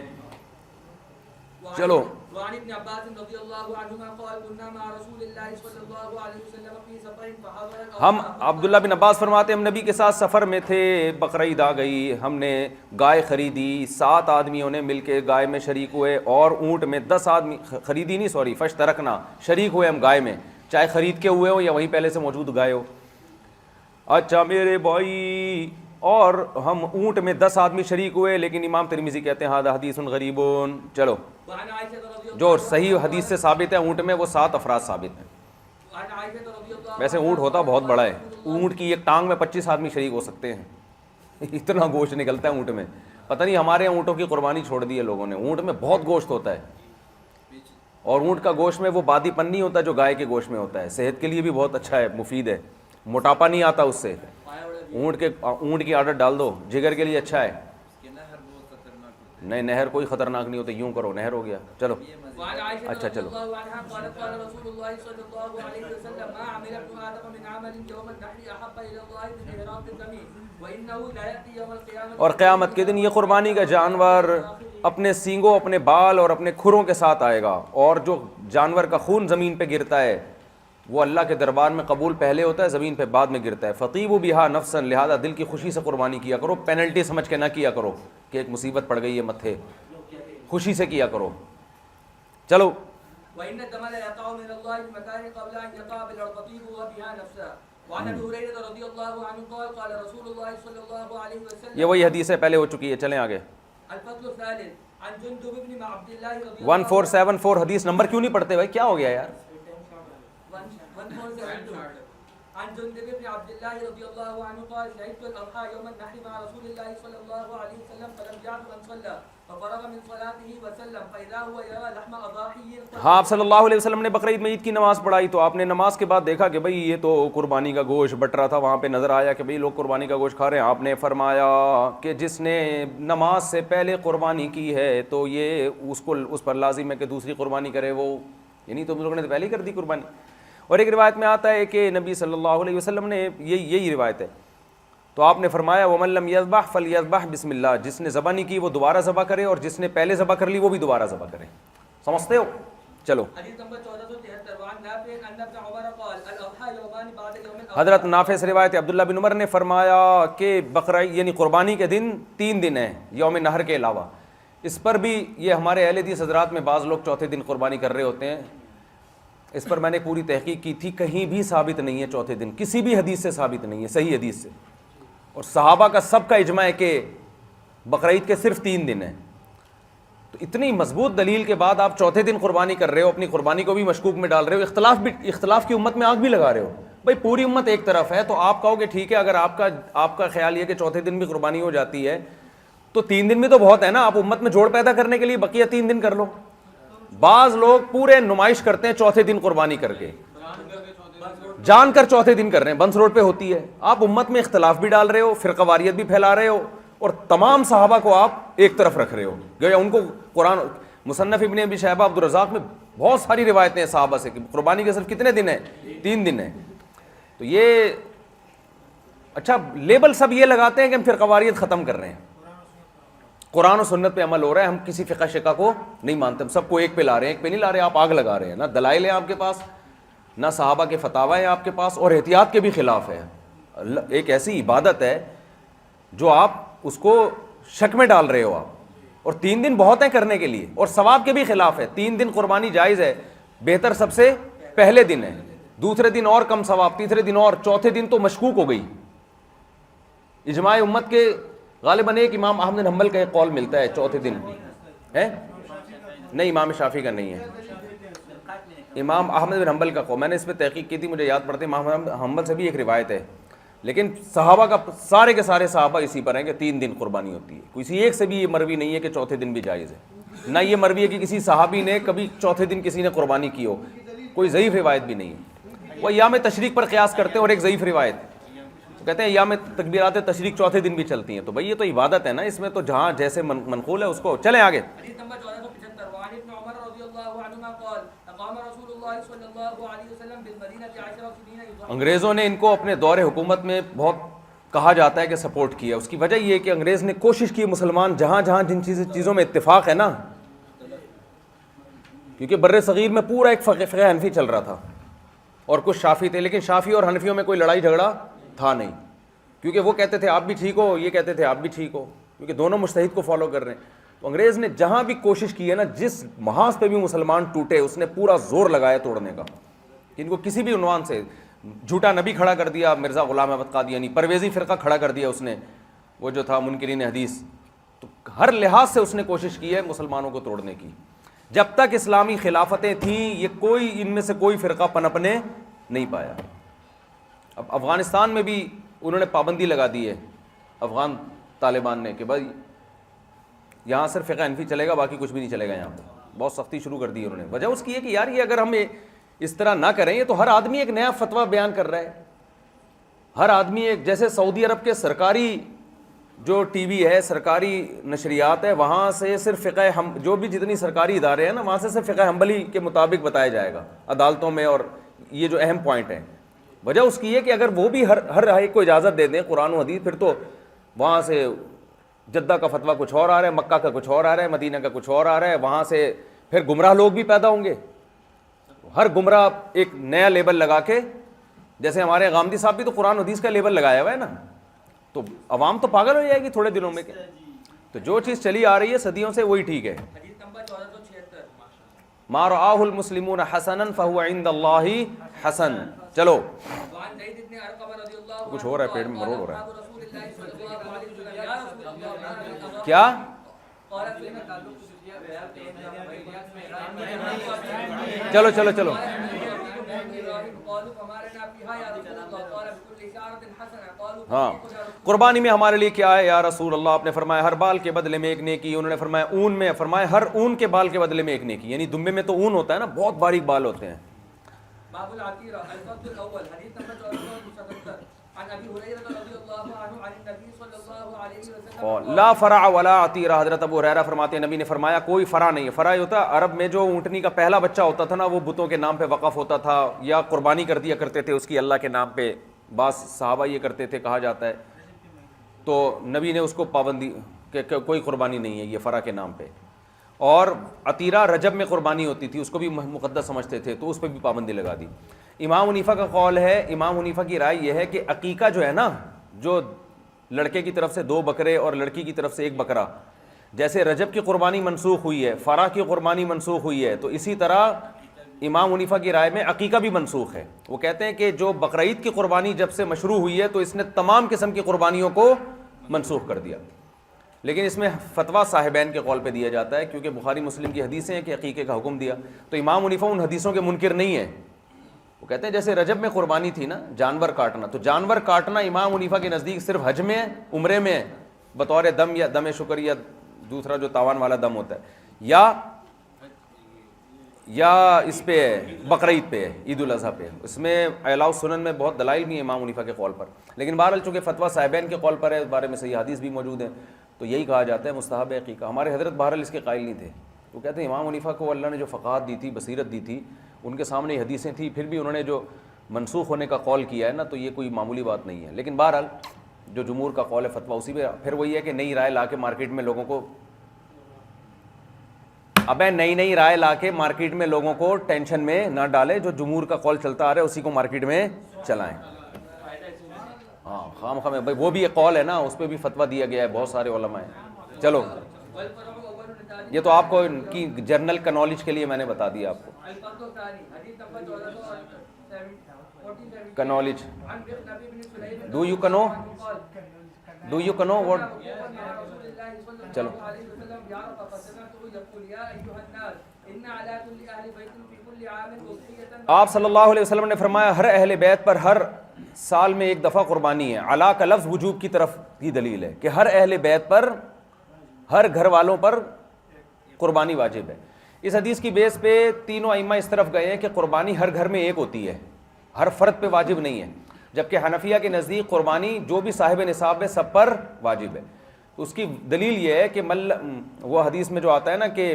چلو وعن ابن عباس رضی اللہ عنہما قال كنا مع رسول اللہ صلی اللہ علیہ وسلم في سفر فحضر، ہم عبداللہ بن عباس فرماتے ہیں ہم نبی کے ساتھ سفر میں تھے، بقرعید آ گئی، ہم نے گائے خریدی، 7 آدمیوں نے مل کے گائے میں شریک ہوئے، اور اونٹ میں 10 آدمی خریدی نہیں، سوری فاشترکنا، شریک ہوئے ہم گائے میں، چاہے خرید کے ہوئے ہو یا وہیں پہلے سے موجود گائے ہو۔ اچھا میرے بھائی، اور ہم اونٹ میں 10 آدمی شریک ہوئے، لیکن امام ترمذی کہتے ہیں ھذا حدیث غریب۔ چلو وعن عائشہ رضی جو صحیح حدیث سے ثابت ہے اونٹ میں وہ 7 افراد ثابت ہیں۔ وعن عائشہ رضی اللہ ویسے اونٹ ہوتا بہت بڑا ہے، اونٹ کی ایک ٹانگ میں 25 آدمی شریک ہو سکتے ہیں، اتنا گوشت نکلتا ہے اونٹ میں، پتہ نہیں ہمارے اونٹوں کی قربانی چھوڑ دی ہے لوگوں نے، اونٹ میں بہت گوشت ہوتا ہے۔ اور اونٹ کا گوشت میں وہ بادی پن نہیں ہوتا جو گائے کے گوشت میں ہوتا ہے, صحت کے لیے بھی بہت اچھا ہے, مفید ہے, موٹاپا نہیں آتا اس سے. اونٹ کی عادت ڈال دو, جگر کے لیے اچھا ہے. نہیں, نہر کوئی خطرناک نہیں ہوتا, یوں کرو نہر ہو گیا. چلو اچھا چلو. اور قیامت کے دن یہ قربانی کا جانور اپنے سینگوں, اپنے بال اور اپنے کھروں کے ساتھ آئے گا, اور جو جانور کا خون زمین پہ گرتا ہے وہ اللہ کے دربار میں قبول پہلے ہوتا ہے, زمین پہ بعد میں گرتا ہے. فطیبوا بہا نفسا, لہذا دل کی خوشی سے قربانی کیا کرو, پینلٹی سمجھ کے نہ کیا کرو کہ ایک مصیبت پڑ گئی ہے متھے, خوشی سے کیا کرو. چلو. وَإِنَّ الدَّمَ لَيَقَعُ مِنَ اللَّهِ بِمَكَانٍ قَبْلَ أَنْ يَقَعَ بِالْفَطِيبُ وَبِهَا نَفْسًا. وعن ابي هريره رضي الله عنه قال قال رسول الله صلى الله عليه وسلم. یہ وہی حدیث ہے, پہلے ہو چکی ہے, چلیں آگے. الفصل الثالث عن جندب بن عبد الله رضي الله 1474 حدیث نمبر کیوں نہیں پڑھتے بھائی, کیا ہو گیا یار. 1472 عن جندب بن عبد الله رضي الله عنه قال شهدت الاضحى يوم النحر مع رسول الله صلى الله عليه وسلم فلم يعد ان صلى ففرغ من صلاته وسلم فاذا هو يرى لحم اضاحي. ہاں, آپ صلی اللہ علیہ وسلم نے بقرعید میں عید کی نماز پڑھائی تو آپ نے نماز کے بعد دیکھا کہ بھئی یہ تو قربانی کا گوشت بٹ رہا تھا, وہاں پہ نظر آیا کہ بھئی لوگ قربانی کا گوشت کھا رہے ہیں. آپ نے فرمایا کہ جس نے نماز سے پہلے قربانی کی ہے تو یہ اس پر لازم ہے کہ دوسری قربانی کرے وہ, یعنی تم لوگوں نے تو پہلے ہی کر دی قربانی. اور ایک روایت میں آتا ہے کہ نبی صلی اللہ علیہ وسلم نے یہی روایت ہے, تو آپ نے فرمایا وَمَن لَّمْ يَذْبَحْ فَلْيَذْبَحْ بِسْمِ اللَّهِ, جس نے ذبح نہیں کی وہ دوبارہ ذبح کرے, اور جس نے پہلے ذبح کر لی وہ بھی دوبارہ ذبح کرے. سمجھتے ہو؟ چلو. حدیث نمبر 1473 وعن نافع ان ابن عمر قال الاضحى يومان بعد يوم الاضحى. حضرت نافع سے روایت ہے, عبداللہ بن عمر نے فرمایا کہ بقرعید یعنی قربانی کے دن 3 دن ہیں یوم نحر کے علاوہ. اس پر بھی یہ ہمارے اہل حدیث حضرات میں بعض لوگ چوتھے دن قربانی کر رہے ہوتے ہیں. اس پر میں نے پوری تحقیق کی تھی, کہیں بھی ثابت نہیں ہے چوتھے دن, کسی بھی حدیث سے ثابت نہیں ہے, صحیح حدیث سے. اور صحابہ کا سب کا اجماع ہے کہ بقرعید کے صرف 3 دن ہیں. تو اتنی مضبوط دلیل کے بعد آپ چوتھے دن قربانی کر رہے ہو, اپنی قربانی کو بھی مشکوک میں ڈال رہے ہو, اختلاف کی امت میں آگ بھی لگا رہے ہو. بھائی پوری امت ایک طرف ہے تو آپ کہو گے ٹھیک ہے, اگر آپ کا خیال یہ کہ چوتھے دن بھی قربانی ہو جاتی ہے تو 3 دن بھی تو بہت ہے نا, آپ امت میں جوڑ پیدا کرنے کے لیے بقیہ 3 دن کر لو. بعض لوگ پورے نمائش کرتے ہیں چوتھے دن قربانی کر کے, جان کر چوتھے دن کر رہے ہیں, بنس روڈ پہ ہوتی ہے. آپ امت میں اختلاف بھی ڈال رہے ہو, فرقہ واریت بھی پھیلا رہے ہو, اور تمام صحابہ کو آپ ایک طرف رکھ رہے ہو. گویا ان کو قرآن مصنف ابن ابی شیبہ عبدالرزاق میں بہت ساری روایتیں ہیں صحابہ سے کہ قربانی کے صرف کتنے دن ہیں, 3 دن ہیں. تو یہ اچھا لیبل سب یہ لگاتے ہیں کہ ہم فرقہ واریت ختم کر رہے ہیں, قرآن و سنت پہ عمل ہو رہا ہے, ہم کسی فقہ شقہ کو نہیں مانتے, ہم سب کو ایک پہ لا رہے ہیں. ایک پہ نہیں لا رہے, آپ آگ لگا رہے ہیں. نہ دلائل ہیں آپ کے پاس, نہ صحابہ کے فتاوی ہیں آپ کے پاس, اور احتیاط کے بھی خلاف ہے. ایک ایسی عبادت ہے جو آپ اس کو شک میں ڈال رہے ہو آپ, اور 3 دن بہت ہیں کرنے کے لیے, اور ثواب کے بھی خلاف ہے. 3 دن قربانی جائز ہے, بہتر سب سے پہلے دن ہے, دوسرے دن اور کم ثواب, تیسرے دن اور, چوتھے دن تو مشکوک ہو گئی. اجماع امت کے غالباً ایک امام احمد بن حنبل کا ایک قول ملتا ہے چوتھے دن ہے, نہیں امام شافعی کا نہیں ہے, امام احمد بن حنبل کا قول. میں نے اس پہ تحقیق کی تھی, مجھے یاد پڑتے امام حنبل سے بھی ایک روایت ہے, لیکن صحابہ کا سارے کے سارے صحابہ اسی پر ہیں کہ 3 دن قربانی ہوتی ہے. کسی ایک سے بھی یہ مروی نہیں ہے کہ چوتھے دن بھی جائز ہے, نہ یہ مروی ہے کہ کسی صحابی نے کبھی چوتھے دن کسی نے قربانی کی ہو, کوئی ضعیف روایت بھی نہیں ہے. وہ ایام تشریق پر قیاس کرتے ہیں, اور ایک ضعیف روایت کہتے ہیں ایام تکبیرات تشریق چوتھے دن بھی چلتی ہیں. تو بھائی یہ تو عبادت ہے نا, اس میں تو جہاں جیسے منقول ہے اس کو. چلیں آگے. حدیث نمبر 1475 وعن ابن عمر رضی اللہ عنہما قال اقام رسول اللہ صلی اللہ علیہ وسلم بالمدینہ 10 سنین یضحی. انگریزوں نے ان کو اپنے دور حکومت میں بہت کہا جاتا ہے کہ سپورٹ کیا. اس کی وجہ یہ ہے کہ انگریز نے کوشش کی مسلمان جہاں جہاں جن چیزوں میں اتفاق ہے نا, کیونکہ بر صغیر میں پورا ایک فقہ حنفی چل رہا تھا اور کچھ شافی تھے, لیکن شافی اور حنفیوں میں کوئی لڑائی جھگڑا تھا نہیں, کیونکہ وہ کہتے تھے آپ بھی ٹھیک ہو, یہ کہتے تھے آپ بھی ٹھیک ہو, کیونکہ دونوں مجتہد کو فالو کر رہے ہیں. تو انگریز نے جہاں بھی کوشش کی ہے نا, جس محاذ پہ بھی مسلمان ٹوٹے اس نے پورا زور لگایا توڑنے کا. ان کو کسی بھی عنوان سے جھوٹا نبی کھڑا کر دیا, مرزا غلام احمد قادیانی, پرویزی فرقہ کھڑا کر دیا اس نے, وہ جو تھا منکرین حدیث. تو ہر لحاظ سے اس نے کوشش کی ہے مسلمانوں کو توڑنے کی. جب تک اسلامی خلافتیں تھیں یہ کوئی ان میں سے کوئی فرقہ پنپنے نہیں پایا. اب افغانستان میں بھی انہوں نے پابندی لگا دی ہے افغان طالبان نے کہ بھائی یہاں صرف فقہ حنفی چلے گا, باقی کچھ بھی نہیں چلے گا یہاں پہ. بہت سختی شروع کر دی انہوں نے. وجہ اس کی ہے کہ یار یہ اگر ہم اس طرح نہ کریں, یہ تو ہر آدمی ایک نیا فتویٰ بیان کر رہا ہے, ہر آدمی ایک, جیسے سعودی عرب کے سرکاری جو ٹی وی ہے, سرکاری نشریات ہے, وہاں سے صرف فقہ جو بھی جتنی سرکاری ادارے ہیں نا, وہاں سے صرف فقہ حنبلی کے مطابق بتایا جائے گا عدالتوں میں, اور یہ جو اہم پوائنٹ ہیں. وجہ اس کی ہے کہ اگر وہ بھی ہر ایک کو اجازت دے دیں قرآن و حدیث, پھر تو وہاں سے جدہ کا فتویٰ کچھ اور آ رہا ہے, مکہ کا کچھ اور آ رہا ہے, مدینہ کا کچھ اور آ رہا ہے, وہاں سے پھر گمراہ لوگ بھی پیدا ہوں گے. ہر گمراہ ایک نیا لیبل لگا کے, جیسے ہمارے غامدی صاحب بھی تو قرآن و حدیث کا لیبل لگایا ہوا ہے نا, تو عوام تو پاگل ہو جائے گی تھوڑے دنوں میں. تو جو چیز چلی آ رہی ہے صدیوں سے وہی ٹھیک ہے. حدیث نمبر 1476. ما رآہ المسلمون حسنا فہو عند اللہ حسن. چلو وعن زید بن ارقم رضی اللہ عنہ کچھ ہو رہا ہے, پیٹ میں مروڑ ہو رہا ہے. رسول اللہ صلی اللہ علیہ وسلم یا رسول اللہ کیا چلو چلو چلو ہاں, قربانی میں ہمارے لیے کیا ہے یا رسول اللہ؟ آپ نے فرمایا ہر بال کے بدلے میں ایک نیکی. انہوں نے فرمایا اون میں, فرمایا ہر اون کے بال کے بدلے میں ایک نیکی. یعنی دمبے میں تو اون ہوتا ہے نا, بہت باریک بال ہوتے ہیں. باب العتیرہ الفصل الاول حدیث نمبر 477 عن ابی ہریرہ رضی اللہ عنہ عن النبی صلی اللہ علیہ وسلم اور لا فرع ولا عتیرہ. حضرت ابو ہریرہ فرماتے ہیں نبی نے فرمایا کوئی فرع نہیں ہے. فرع ہوتا عرب میں جو اونٹنی کا پہلا بچہ ہوتا تھا نا, وہ بتوں کے نام پہ وقف ہوتا تھا یا قربانی کر دیا کرتے تھے اس کی اللہ کے نام پہ. بعض صحابہ یہ کرتے تھے کہا جاتا ہے, تو نبی نے اس کو پابندی کہ کوئی قربانی نہیں ہے یہ فرع کے نام پہ. اور عتیرہ رجب میں قربانی ہوتی تھی, اس کو بھی مقدس سمجھتے تھے, تو اس پہ بھی پابندی لگا دی. امام حنیفہ کا قول ہے, امام حنیفہ کی رائے یہ ہے کہ عقیقہ جو ہے نا, جو لڑکے کی طرف سے 2 بکرے اور لڑکی کی طرف سے 1 بکرا, جیسے رجب کی قربانی منسوخ ہوئی ہے, فرع کی قربانی منسوخ ہوئی ہے, تو اسی طرح امام حنیفہ کی رائے میں عقیقہ بھی منسوخ ہے. وہ کہتے ہیں کہ جو بقرعید کی قربانی جب سے مشروع ہوئی ہے تو اس نے تمام قسم کی قربانیوں کو منسوخ کر دیا. لیکن اس میں فتویٰ صاحبین کے قول پہ دیا جاتا ہے, کیونکہ بخاری مسلم کی حدیثیں ہیں کہ عقیقے کا حکم دیا. تو امام حنیفہ ان حدیثوں کے منکر نہیں ہیں. وہ کہتے ہیں جیسے رجب میں قربانی تھی نا, جانور کاٹنا, تو جانور کاٹنا امام حنیفہ کے نزدیک صرف حج میں ہے, عمرے میں ہے, بطور دم یا دم شکر یا دوسرا جو تاوان والا دم ہوتا ہے, یا اس پہ بقرعید پہ ہے, عید الاضحیٰ پہ. اس میں اعلاء السنن میں بہت دلائل بھی ہیں امام حنیفہ کے قول پر. لیکن بہرحال چونکہ فتویٰ صاحبین کے قول پر ہے, اس بارے میں صحیح حدیث بھی موجود ہیں, تو یہی کہا جاتا ہے مستحب عقیقہ. ہمارے حضرت بہرحال اس کے قائل نہیں تھے. وہ کہتے ہیں امام حنیفہ کو اللہ نے جو فقاہت دی تھی, بصیرت دی تھی, ان کے سامنے یہ حدیثیں تھیں, پھر بھی انہوں نے جو منسوخ ہونے کا قول کیا ہے نا, تو یہ کوئی معمولی بات نہیں ہے. لیکن بہرحال جو جمہور کا قول ہے فتویٰ اسی پہ. پھر وہی ہے کہ نئی رائے لا کے مارکیٹ میں لوگوں کو, ابے نئی رائے لا کے مارکیٹ میں لوگوں کو ٹینشن میں نہ ڈالے. جو جمہور کا قول چلتا آ رہا ہے اسی کو مارکیٹ میں چلائیں. ہاں خام خام بھائی, وہ بھی ایک قول ہے نا, اس پہ بھی فتویٰ دیا گیا ہے, بہت سارے علماء ہیں. چلو یہ تو آپ کو ان کی جرنل کا نالج کے لیے میں نے بتا دیا آپ کو کا نالج. ڈو یو کنو واٹ. چلو آپ صلی اللہ علیہ وسلم نے فرمایا ہر اہل بیت پر ہر سال میں 1 دفعہ قربانی ہے. علا کا لفظ وجوب کی طرف کی دلیل ہے کہ ہر اہل بیت پر, ہر گھر والوں پر قربانی واجب ہے. اس حدیث کی بیس پہ تینوں ائمہ اس طرف گئے ہیں کہ قربانی ہر گھر میں ایک ہوتی ہے, ہر فرد پہ واجب نہیں ہے. جبکہ حنفیہ کے نزدیک قربانی جو بھی صاحب نصاب ہے سب پر واجب ہے. اس کی دلیل یہ ہے کہ وہ حدیث میں جو آتا ہے نا کہ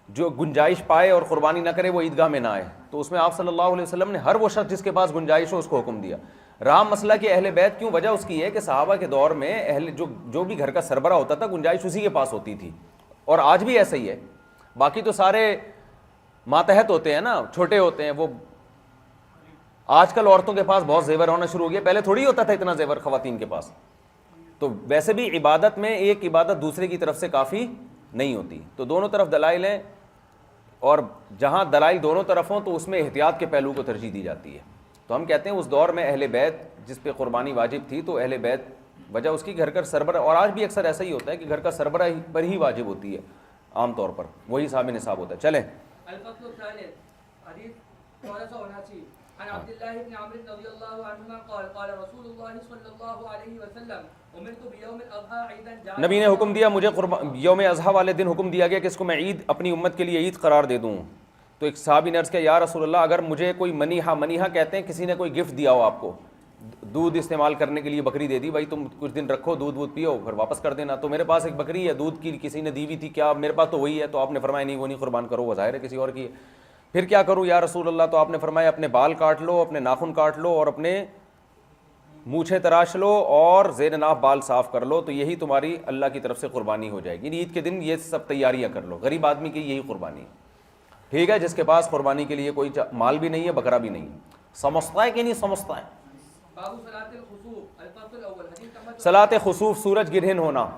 جو گنجائش پائے اور قربانی نہ کرے وہ عیدگاہ میں نہ آئے, تو اس میں آپ صلی اللہ علیہ وسلم نے ہر وہ شخص جس کے پاس گنجائش ہو اس کو حکم دیا. رام مسئلہ کہ اہل بیت کیوں, وجہ اس کی ہے کہ صحابہ کے دور میں جو بھی گھر کا سربراہ ہوتا تھا گنجائش اسی کے پاس ہوتی تھی, اور آج بھی ایسا ہی ہے. باقی تو سارے ماتحت ہوتے ہیں نا, چھوٹے ہوتے ہیں. وہ آج کل عورتوں کے پاس بہت زیور ہونا شروع ہو گیا, پہلے تھوڑی ہوتا تھا اتنا زیور خواتین کے پاس. تو ویسے بھی عبادت میں ایک عبادت دوسرے کی طرف سے کافی نہیں ہوتی. تو دونوں طرف دلائل ہیں, اور جہاں دلائل دونوں طرف ہوں تو اس میں احتیاط کے پہلو کو ترجیح دی جاتی ہے. تو ہم کہتے ہیں اس دور میں اہل بیت جس پہ قربانی واجب تھی تو اہل بیت, وجہ اس کی گھر کا سربراہ, اور آج بھی اکثر ایسا ہی ہوتا ہے کہ گھر کا سربراہ پر ہی واجب ہوتی ہے, عام طور پر وہی صاحب نصاب ہوتا ہے. چلیں الفصل الثالث حدیث 1479 عن عبد الله بن عمرو رضي الله عنهما قال قال رسول الله صلى الله عليه وسلم امرت بيوم الاضحى عيدا جعل نبی نے حکم دیا مجھے یوم اضحیٰ والے دن حکم دیا گیا کہ اس کو میں عید اپنی امت کے لیے عید قرار دے دوں. تو ایک صحابی نے عرض کیا یا رسول اللہ اگر مجھے کوئی منیحہ کہتے ہیں کسی نے کوئی گفٹ دیا ہو آپ کو, دودھ استعمال کرنے کے لیے بکری دے دی, بھائی تم کچھ دن رکھو دودھ پیو پھر واپس کر دینا, تو میرے پاس ایک بکری ہے دودھ کی کسی نے دی ہوئی تھی, کیا میرے پاس تو وہی ہے, تو آپ نے فرمایا نہیں وہ نہیں قربان کرو, وہ ظاہر ہے کسی اور کی ہے. پھر کیا کروں یا رسول اللہ, تو آپ نے فرمایا اپنے بال کاٹ لو, اپنے ناخن کاٹ لو اور اپنے مونچھیں تراش لو اور زیر ناف بال صاف کر لو, تو یہی تمہاری اللہ کی طرف سے قربانی ہو جائے گی. یعنی عید کے دن یہ سب تیاریاں کر لو, غریب آدمی کی یہی قربانی ہے. ٹھیک ہے, جس کے پاس قربانی کے لیے کوئی مال بھی نہیں ہے, بکرا بھی نہیں ہے. سمجھتا ہے کہ نہیں سمجھتا ہے؟ باب صلاۃ الخسوف الفصل الاول حدیث نمبر صلاۃ خسوف, سورج گرہن ہونا.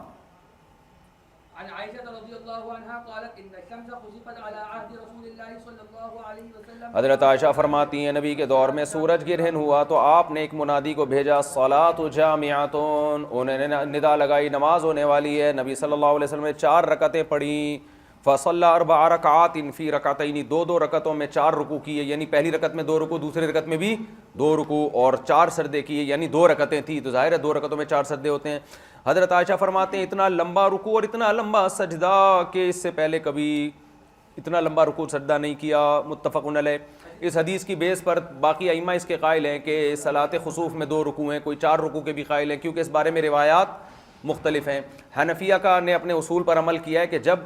عن عائشة رضی اللہ عنہا قالت ان الشمس خسفت على عهد رسول اللہ صلی اللہ علیہ وسلم. حضرت عائشہ فرماتی ہیں نبی کے دور میں سورج گرہن ہوا تو آپ نے ایک منادی کو بھیجا, صلاۃ جامعۃ, انہوں نے ندا لگائی نماز ہونے والی ہے. نبی صلی اللہ علیہ وسلم نے 4 رکعتیں پڑھیں. فصلی 4 رکعات فی رکعتین, 2 رکعتوں میں 4 رکوع کیے, یعنی پہلی رکعت میں 2 رکوع, دوسری رکعت میں بھی 2 رکوع, اور 4 سجدے کیے, یعنی 2 رکعتیں تھیں تو ظاہر ہے 2 رکعتوں میں 4 سجدے ہوتے ہیں. حضرت عائشہ فرماتے ہیں اتنا لمبا رکوع اور اتنا لمبا سجدہ کہ اس سے پہلے کبھی اتنا لمبا رکوع سجدہ نہیں کیا. متفق علیہ. اس حدیث کی بیس پر باقی ائمہ اس کے قائل ہیں کہ صلاۃ خسوف میں 2 رکوع ہیں, کوئی 4 رکوع کے بھی قائل ہیں, کیونکہ اس بارے میں روایات مختلف ہیں. حنفیہ کا نے اپنے اصول پر عمل کیا ہے کہ جب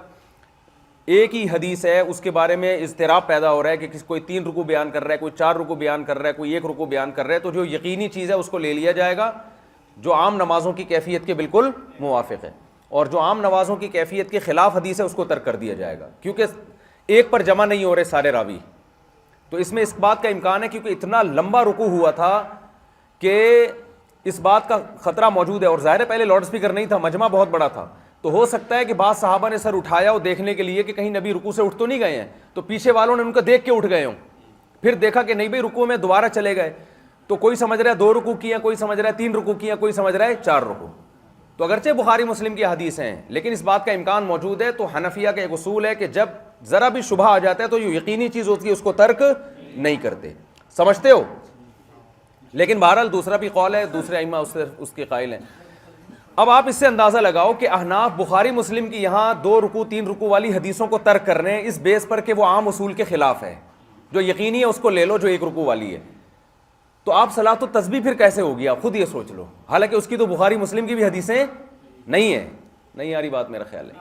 ایک ہی حدیث ہے اس کے بارے میں اضطراب پیدا ہو رہا ہے کہ کوئی 3 رکوع بیان کر رہا ہے, کوئی 4 رکوع بیان کر رہا ہے, کوئی 1 رکوع بیان کر رہا ہے, تو جو یقینی چیز ہے اس کو لے لیا جائے گا جو عام نمازوں کی کیفیت کے بالکل موافق ہے, اور جو عام نمازوں کی کیفیت کے خلاف حدیث ہے اس کو ترک کر دیا جائے گا, کیونکہ ایک پر جمع نہیں ہو رہے سارے راوی. تو اس میں اس بات کا امکان ہے کیونکہ اتنا لمبا رکوع ہوا تھا کہ اس بات کا خطرہ موجود ہے, اور ظاہر پہلے لاؤڈ اسپیکر نہیں تھا, مجمع بہت بڑا تھا, تو ہو سکتا ہے کہ بعض صحابہ نے سر اٹھایا ہو دیکھنے کے لیے کہ کہیں نبی رکوع سے اٹھ تو نہیں گئے ہیں, تو پیچھے والوں نے ان کو دیکھ کے اٹھ گئے ہوں, پھر دیکھا کہ نہیں بھائی رکوع میں دوبارہ چلے گئے, تو کوئی سمجھ رہا ہے 2 رکوع کیا, کوئی سمجھ رہا ہے 3 رکوع کیا, کوئی سمجھ رہا ہے 4 رکوع. تو اگرچہ بخاری مسلم کی حدیث ہیں لیکن اس بات کا امکان موجود ہے. تو حنفیہ کا ایک اصول ہے کہ جب ذرا بھی شبہ آ جاتا ہے تو جو یقینی چیز ہوتی ہے اس کو ترک نہیں کرتے, سمجھتے ہو. لیکن بہرحال دوسرا بھی قول ہے, دوسرے ائمہ اس کے قائل ہیں. اب آپ اس سے اندازہ لگاؤ کہ احناف بخاری مسلم کی یہاں 2 رکوع 3 رکوع والی حدیثوں کو ترک کر رہے ہیں اس بیس پر کہ وہ عام اصول کے خلاف ہے. جو یقینی ہے اس کو لے لو جو 1 رکوع والی ہے. تو آپ صلاۃ التسبیح پھر کیسے ہوگی, آپ خود یہ سوچ لو, حالانکہ اس کی تو بخاری مسلم کی بھی حدیثیں نہیں ہیں. نہیں آ رہی بات میرا خیال ہے.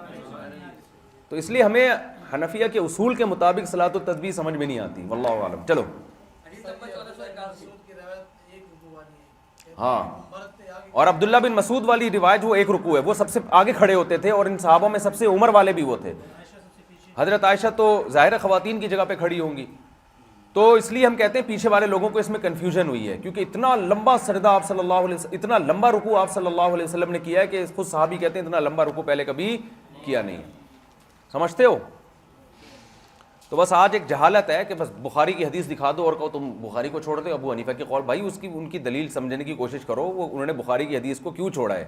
تو اس لیے ہمیں حنفیہ کے اصول کے مطابق صلاۃ التسبیح سمجھ میں نہیں آتی, واللہ اعلم. چلو حدیث نمبر 1481. ہاں, اور عبداللہ بن مسعود والی روایت وہ 1 رکوع ہے, وہ سب سے آگے کھڑے ہوتے تھے, اور ان صحابوں میں سب سے عمر والے بھی وہ تھے. حضرت عائشہ تو ظاہر خواتین کی جگہ پہ کھڑی ہوں گی, تو اس لیے ہم کہتے ہیں پیچھے والے لوگوں کو اس میں کنفیوژن ہوئی ہے, کیونکہ اتنا لمبا سجدہ آپ صلی اللہ علیہ وسلم, اتنا لمبا رکوع آپ صلی اللہ علیہ وسلم نے کیا ہے کہ خود صحابی کہتے ہیں اتنا لمبا رکوع پہلے کبھی کیا نہیں. سمجھتے ہو؟ تو بس آج ایک جہالت ہے کہ بس بخاری کی حدیث دکھا دو اور کہو تم بخاری کو چھوڑ دو. ابو حنیفہ کے قول, بھائی اس کی ان کی دلیل سمجھنے کی کوشش کرو, وہ انہوں نے بخاری کی حدیث کو کیوں چھوڑا ہے.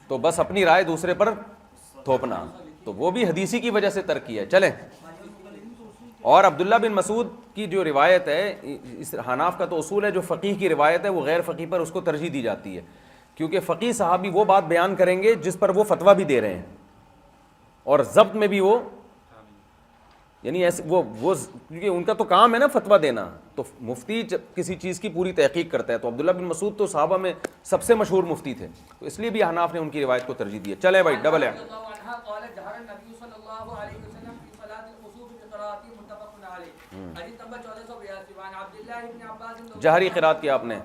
تو بس اپنی رائے دوسرے پر تھوپنا, تو وہ بھی حدیثی کی وجہ سے ترک کیا ہے. چلیں, اور عبداللہ بن مسعود کی جو روایت ہے, اس حناف کا تو اصول ہے جو فقیہ کی روایت ہے وہ غیر فقیہ پر اس کو ترجیح دی جاتی ہے, کیونکہ فقیہ صحابی وہ بات بیان کریں گے جس پر وہ فتویٰ بھی دے رہے ہیں, اور ضبط میں بھی وہ, یعنی ایسے وہ کیونکہ ان کا تو کام ہے نا فتویٰ دینا, تو مفتی جب کسی چیز کی پوری تحقیق کرتا ہے, تو عبداللہ بن مسعود تو صحابہ میں سب سے مشہور مفتی تھے, تو اس لیے بھی حناف نے ان کی روایت کو ترجیح دی ہے. چلے بھائی ڈبل ہے. جہری قرات کیا آپ نے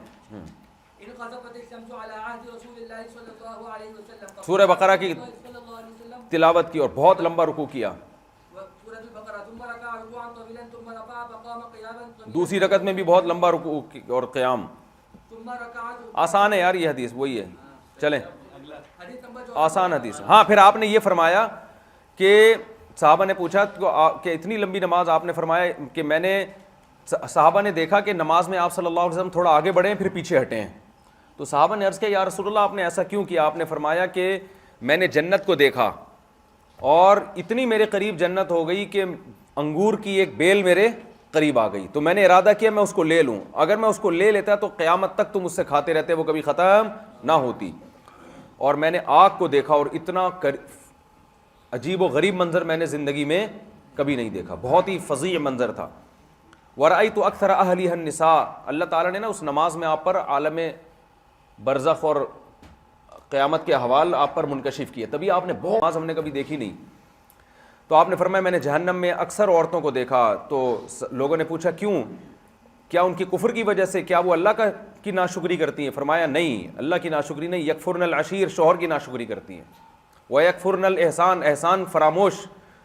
سورہ بقرہ کی تلاوت کی اور بہت لمبا رکوع کیا, دوسری رکعت میں بھی بہت لمبا رکوع اور قیام. آسان ہے یار یہ حدیث, وہی ہے. چلیں, آسان حدیث. ہاں, پھر آپ نے یہ فرمایا کہ صحابہ نے پوچھا کہ اتنی لمبی نماز, آپ نے فرمایا کہ میں نے, صحابہ نے دیکھا کہ نماز میں آپ صلی اللہ علیہ وسلم تھوڑا آگے بڑھے ہیں پھر پیچھے ہٹے ہیں. تو صحابہ نے عرض کیا یا رسول اللہ آپ نے ایسا کیوں کیا. آپ نے فرمایا کہ میں نے جنت کو دیکھا اور اتنی میرے قریب جنت ہو گئی کہ انگور کی ایک بیل میرے قریب آ گئی تو میں نے ارادہ کیا میں اس کو لے لوں. اگر میں اس کو لے لیتا تو قیامت تک تم اس سے کھاتے رہتے, وہ کبھی ختم نہ ہوتی. اور میں نے آگ کو دیکھا اور اتنا عجیب و غریب منظر میں نے زندگی میں کبھی نہیں دیکھا, بہت ہی فظیع منظر تھا. وَرَأَيْتُ أَكْثَرَ أَهْلِهَا النِّسَاء, اللہ تعالیٰ نے نا اس نماز میں آپ پر عالم برزخ اور قیامت کے احوال آپ پر منکشف کیے, تبھی آپ نے بہت نماز ہم نے کبھی دیکھی نہیں. تو آپ نے فرمایا میں نے جہنم میں اکثر عورتوں کو دیکھا. تو لوگوں نے پوچھا کیوں, کیا ان کی کفر کی وجہ سے, کیا وہ اللہ کی ناشکری کرتی ہیں؟ فرمایا نہیں, اللہ کی ناشکری نہیں, یکفرن العشیر, شوہر کی ناشکری کرتی ہیں. وَيَكْفُرْنَ الْإِحْسَانَ, احسان فراموش.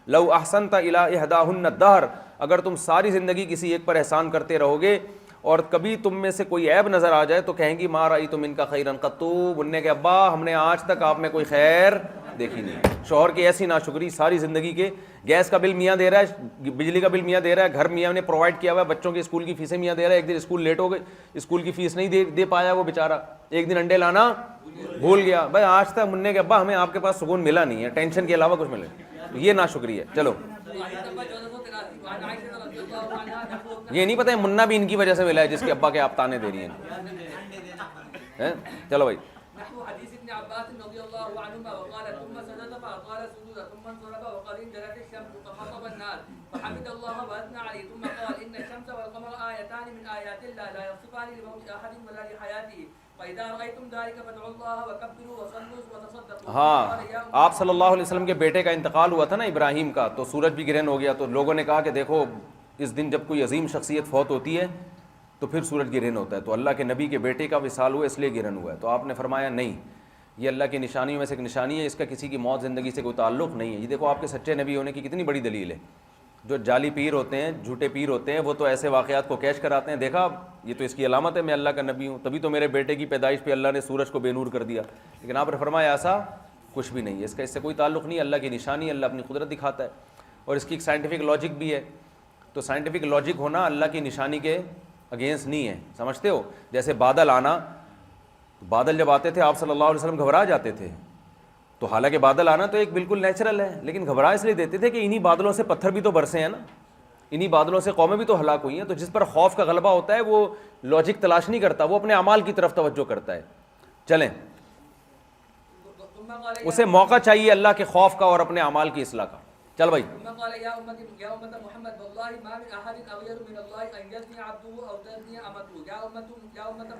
لَوْ أَحْسَنْتَ إِلَىٰ إِحْدَاهُنَّ الدَّهْرَ, اگر تم ساری زندگی کسی ایک پر احسان کرتے رہو گے اور کبھی تم میں سے کوئی عیب نظر آ جائے تو کہیں گی ما رأیت منک خیرا قط, بننے کے ابا ہم نے آج تک آپ میں کوئی خیر دیکھی نہیں. شوہر کی ایسی ناشکری ساری زندگی کے, گیس کا بل میاں دے رہا ہے, بجلی کا بل میاں دے رہا ہے, گھر میاں نے پرووائڈ کیا ہوا ہے, بچوں کے اسکول کی فیسیں میاں دے رہا ہے, ایک دن اسکول لیٹ ہو گئی, اسکول کی فیس نہیں دے پایا وہ بیچارہ, ایک دن انڈے لانا بھول گیا. بھائی آج تک مننے کے ابا ہمیں آپ کے پاس سکون ملا نہیں ہے, ٹینشن کے علاوہ کچھ ملے, یہ ناشکری ہے. چلو یہ نہیں پتہ ہے منا بھی ان کی وجہ سے ملا ہے جس کے ابا کے آپ تانے دے رہی ہیں. چلو بھائی. نحو حديث ابن عباس رضي الله عنهما وقال ثم سجد فأطال سجودا ثم انصرف وقال انجلت الشمس فخطب الناس فحمد الله وأثنى عليه ثم قال إن الشمس والقمر آيتان من آيات الله لا يخصفان لموت أحد ولا لحياته فإذا رأيتم ذلك فادعوا الله وكبروا وصلوا وتصدقوا. ہاں آپ صلی اللہ علیہ وسلم کے بیٹے کا انتقال ہوا تھا نا ابراہیم کا, تو سورج بھی گرہن ہو گیا. تو لوگوں نے کہا کہ دیکھو اس دن جب کوئی عظیم شخصیت فوت ہوتی ہے تو پھر سورج گرہن ہوتا ہے, تو اللہ کے نبی کے بیٹے کا وصال ہوا اس لیے گرہن ہوا ہے. تو آپ نے فرمایا نہیں, یہ اللہ کی نشانیوں میں سے ایک نشانی ہے, اس کا کسی کی موت زندگی سے کوئی تعلق نہیں ہے. یہ دیکھو آپ کے سچے نبی ہونے کی کتنی بڑی دلیل ہے. جو جعلی پیر ہوتے ہیں, جھوٹے پیر ہوتے ہیں, وہ تو ایسے واقعات کو کیش کراتے ہیں, دیکھا یہ تو اس کی علامت ہے میں اللہ کا نبی ہوں, تبھی تو میرے بیٹے کی پیدائش پہ اللہ نے سورج کو بے نور کر دیا. لیکن آپ نے فرمایا ایسا کچھ بھی نہیں ہے, اس کا اس سے کوئی تعلق نہیں, اللہ کی نشانی, اللہ اپنی قدرت دکھاتا ہے. اور اس کی ایک سائنٹیفک لاجک بھی ہے. تو سائنٹیفک لاجک ہونا اللہ کی نشانی کے اگینسٹ نہیں ہے, سمجھتے ہو. جیسے بادل آنا, بادل جب آتے تھے آپ صلی اللہ علیہ وسلم گھبرا جاتے تھے, تو حالانکہ بادل آنا تو ایک بالکل نیچرل ہے, لیکن گھبرا اس لیے دیتے تھے کہ انہی بادلوں سے پتھر بھی تو برسے ہیں نا, انہی بادلوں سے قومیں بھی تو ہلاک ہوئی ہیں. تو جس پر خوف کا غلبہ ہوتا ہے وہ لاجک تلاش نہیں کرتا, وہ اپنے اعمال کی طرف توجہ کرتا ہے. چلیں, اسے موقع چاہیے اللہ کے خوف کا اور اپنے اعمال کی اصلاح کا. چل بھائی.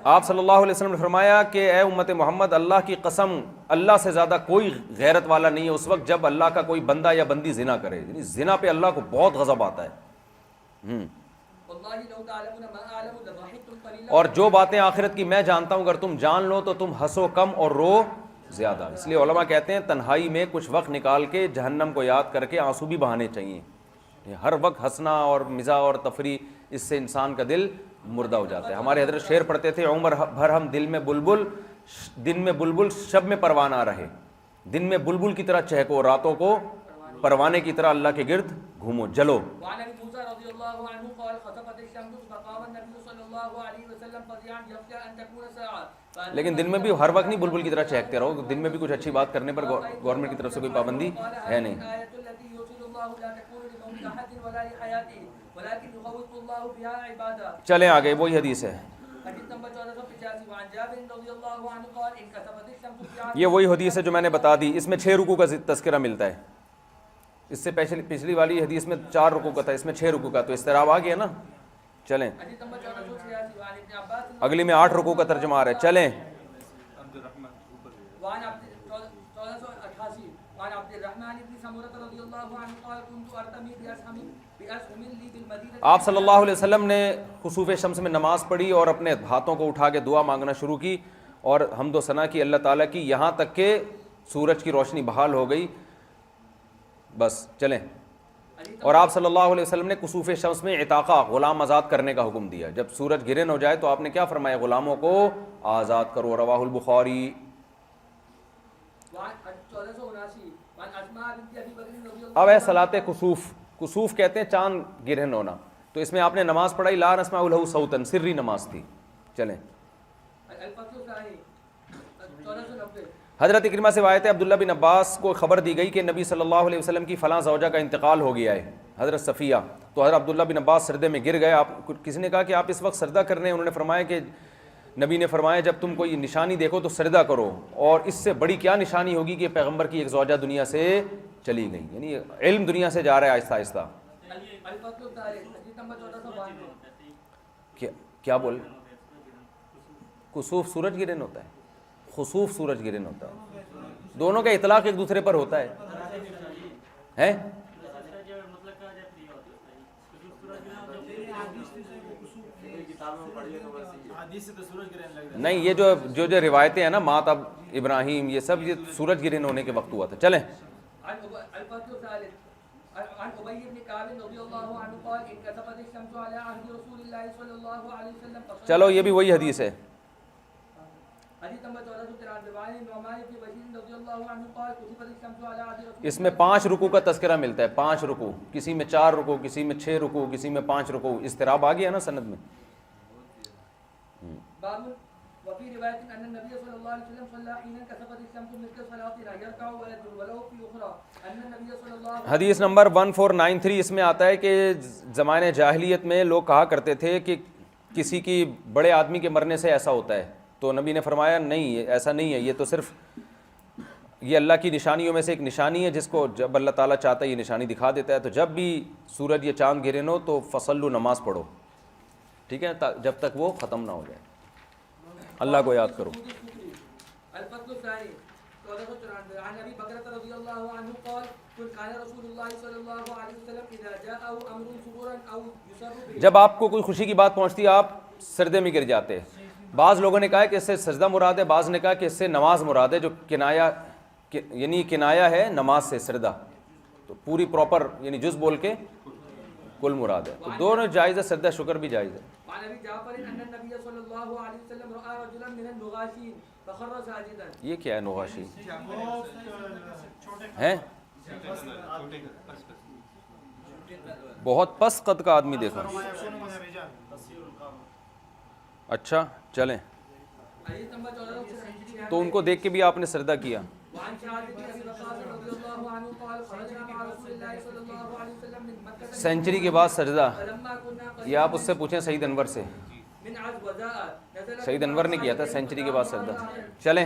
آپ صلی اللہ علیہ وسلم نے فرمایا کہ اے امت محمد, اللہ کی قسم اللہ سے زیادہ کوئی غیرت والا نہیں ہے اس وقت جب اللہ کا کوئی بندہ یا بندی زنا کرے. یعنی زنا پہ اللہ کو بہت غضب آتا ہے. اور جو باتیں آخرت کی میں جانتا ہوں اگر تم جان لو تو تم ہنسو کم اور رو زیادہ. اس لیے علماء کہتے ہیں تنہائی میں کچھ وقت نکال کے جہنم کو یاد کر کے آنسو بھی بہانے چاہیے. ہر وقت ہنسنا اور مزاح اور تفریح, اس سے انسان کا دل مردہ ہو جاتا ہے. ہمارے حضرت شعر پڑھتے تھے, عمر بھر ہم دن میں بلبل شب میں پروانہ رہے. دن میں بلبل کی طرح چہکو, راتوں کو پروانے کی طرح اللہ کے گرد گھومو جلو. لیکن دن میں بھی ہر وقت نہیں بلبل کی طرح چہکتے رہو, دن میں بھی کچھ اچھی بات کرنے پر گورنمنٹ کی طرف سے کوئی پابندی ہے نہیں. چلیں آگے, وہی حدیث ہے, یہ وہی حدیث ہے جو میں نے بتا دی. اس میں 6 رکوع کا تذکرہ ملتا ہے. اس سے پچھلی والی حدیث میں 4 رکوع کا تھا, اس میں 6 رکوع کا, تو اضطراب آ گیا نا. چلیں اگلی میں 8 رکوع کا ترجمہ آ رہا ہے. چلیں آپ صلی اللہ علیہ وسلم نے خسوف شمس میں نماز پڑھی اور اپنے ہاتھوں کو اٹھا کے دعا مانگنا شروع کی اور حمد و ثنا کی اللہ تعالیٰ کی, یہاں تک کہ سورج کی روشنی بحال ہو گئی. بس چلیں. اور آپ صلی اللہ علیہ وسلم نے کسوف شمس میں عتاقہ, غلام آزاد کرنے کا حکم دیا. جب سورج گرہن ہو جائے تو آپ نے کیا فرمایا, غلاموں کو آزاد کرو. رواہ البخاری. اب ہے صلاۃ کسوف. کسوف کہتے ہیں چاند گرہن ہونا, تو اس میں آپ نے نماز پڑھائی لا نسمع لہ صوتا, سری نماز تھی. چلیں حضرت اکرمہ سے روایت ہے, عبداللہ بن عباس کو خبر دی گئی کہ نبی صلی اللہ علیہ وسلم کی فلاں زوجہ کا انتقال ہو گیا ہے, حضرت صفیہ. تو حضرت عبداللہ بن عباس سردے میں گر گئے. آپ کسی نے کہا کہ آپ اس وقت سردہ کر رہے ہیں؟ انہوں نے فرمایا کہ نبی نے فرمایا جب تم کوئی نشانی دیکھو تو سردہ کرو, اور اس سے بڑی کیا نشانی ہوگی کہ پیغمبر کی ایک زوجہ دنیا سے چلی گئی, یعنی علم دنیا سے جا رہا ہے آہستہ آہستہ. کیا بول, کسوف سورج گرہن ہوتا ہے, خسوف سورج گرہن ہوتا ہے, دونوں کا اطلاق ایک دوسرے پر ہوتا ہے. نہیں, یہ جو روایتیں ہیں نا مات اب ابراہیم, یہ سب یہ سورج گرہن ہونے کے وقت ہوا تھا. چلیں عن ابي بن كعب رضي الله عنه قال انكسفت الشمس على عهد رسول الله صلى الله عليه وسلم. چلو یہ بھی وہی حدیث ہے. حدیث نمبر 1493 نعمان بن بشیر رضی اللہ عنہ قال كسفت الشمس على عهد رسول. اس میں 5 رکوع کا تذکرہ ملتا ہے, 5 رکوع, کسی میں 4 رکوع, کسی میں 6 رکوع, کسی میں 5 رکوع. اضطراب آ گیا نا سند میں. باب وفي رواية أن النبي صلى الله عليه وسلم صلى حين انكسفت الشمس مثل صلاتنا يركع ويسجد ولو في أخرى أن النبي صلى الله عليه وسلم. حدیث نمبر 1493 اس میں آتا ہے کہ زمانے جاہلیت میں لوگ کہا کرتے تھے کہ کسی کی بڑے آدمی کے مرنے سے ایسا ہوتا ہے, تو نبی نے فرمایا نہیں, ایسا نہیں ہے, یہ تو صرف یہ اللہ کی نشانیوں میں سے ایک نشانی ہے جس کو جب اللہ تعالیٰ چاہتا ہے یہ نشانی دکھا دیتا ہے. تو جب بھی سورج یا چاند گرہن ہو تو فصلو, نماز پڑھو, ٹھیک ہے, جب تک وہ ختم نہ ہو جائے. اللہ کو یاد کرو. الفصل الثاني 1494 عن ابي بكر رضي الله عنه قال كان رسول الله صلى الله عليه وسلم اذا جاءه امر سرورا او يسر به. جب آپ کو کوئی خوشی کی بات پہنچتی ہے آپ سردے میں گر جاتے ہیں. بعض لوگوں نے کہا کہ اس سے سجدہ مراد ہے, بعض نے کہا کہ اس سے نماز مراد ہے, جو کنایا یعنی کنایا ہے نماز سے سردہ, تو پوری پراپر یعنی جز بول کے کل مراد ہے. تو دونوں جائز ہے, سجدہ شکر بھی جائز ہے. وعن ابي جعفر ان النبي صلى الله عليه وسلم راى رجلا من النغاشين فخر ساجدا. یہ کیا ہے نغاشی ہیں؟ بہت پس قد کا آدمی دیکھا. اچھا چلیں, حدیث نمبر 1496 تو ان کو دیکھ کے بھی آپ نے سردہ کیا. وعن شعبة بن ابي وقاص رضي الله عنه قال خرجنا مع رسول الله صلى الله عليه وسلم من مكة سینچری کے بعد سجدہ, فلما كنا یہ آپ اس سے پوچھیں سعید انور سے, من عزوزاء نزل سعید انور نے کیا تھا سینچری کے بعد سجدہ. چلیں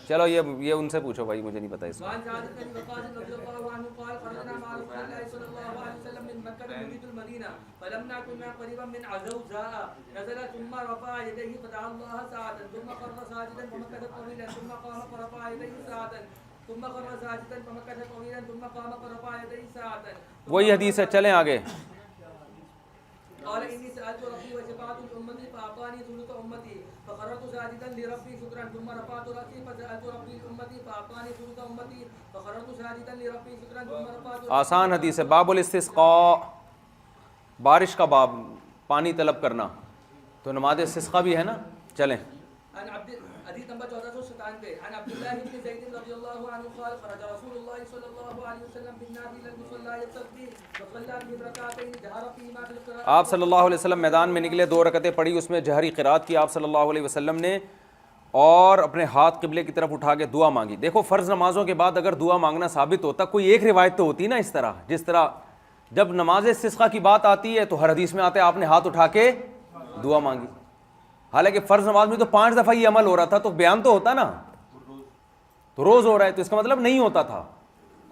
چلو یہ ان سے پوچھو بھائی, مجھے نہیں پتا اس کا. وعن شعبة بن ابي وقاص رضي الله عنه قال خرجنا مع رسول الله صلى الله عليه وسلم من مكة نريد المدينة فلما كنا قريبا من عزوزاء نزل ثم رفع يديه فدعا الله ساعة ثم خر ساجدا فمكث طويلا ثم قام فرفع يديه ساعة ثم خر ساجدا فمكث طويلا ثم قام فرفع يديه ساعة. وہی حدیث ہے, چلیں آگے. قال إني سألت ربي وشفاعة أمتي فأعطاني ثلث أمتي فخررت ساجدا لربي شكرا ثم رفعت رأسي فسألت ربي أمتي فأعطاني ثلث أمتي فخررت ساجدا لربي شكرا ثم رفعت. آسان حدیث ہے. باب الاستسقاء, بارش کا باب, پانی طلب کرنا, تو نماز استسقاء بھی ہے نا. چلیں عن عبد حديث نمبر 1497 عن عبد الله بن زيد رضي الله عنه قال خرج رسول الله صلى الله عليه وسلم بالناس الى المصلى يصلي فصلى بهم ركعتين جهر فيهما بالقراءة. آپ صلی اللہ علیہ وسلم میدان میں نکلے, 2 رکعتیں پڑھی, اس میں جہری قرات کی آپ صلی اللہ علیہ وسلم نے, اور اپنے ہاتھ قبلے کی طرف اٹھا کے دعا مانگی. دیکھو فرض نمازوں کے بعد اگر دعا مانگنا ثابت ہوتا, کوئی ایک روایت تو ہوتی نا اس طرح, جس طرح جب نماز استسقاء کی بات آتی ہے تو ہر حدیث میں آتا ہے آپ نے ہاتھ اٹھا کے دعا مانگی. حالانکہ فرض نماز میں تو 5 دفعہ یہ عمل ہو رہا تھا, تو بیان تو ہوتا نا, تو روز ہو رہا ہے, تو اس کا مطلب نہیں ہوتا تھا.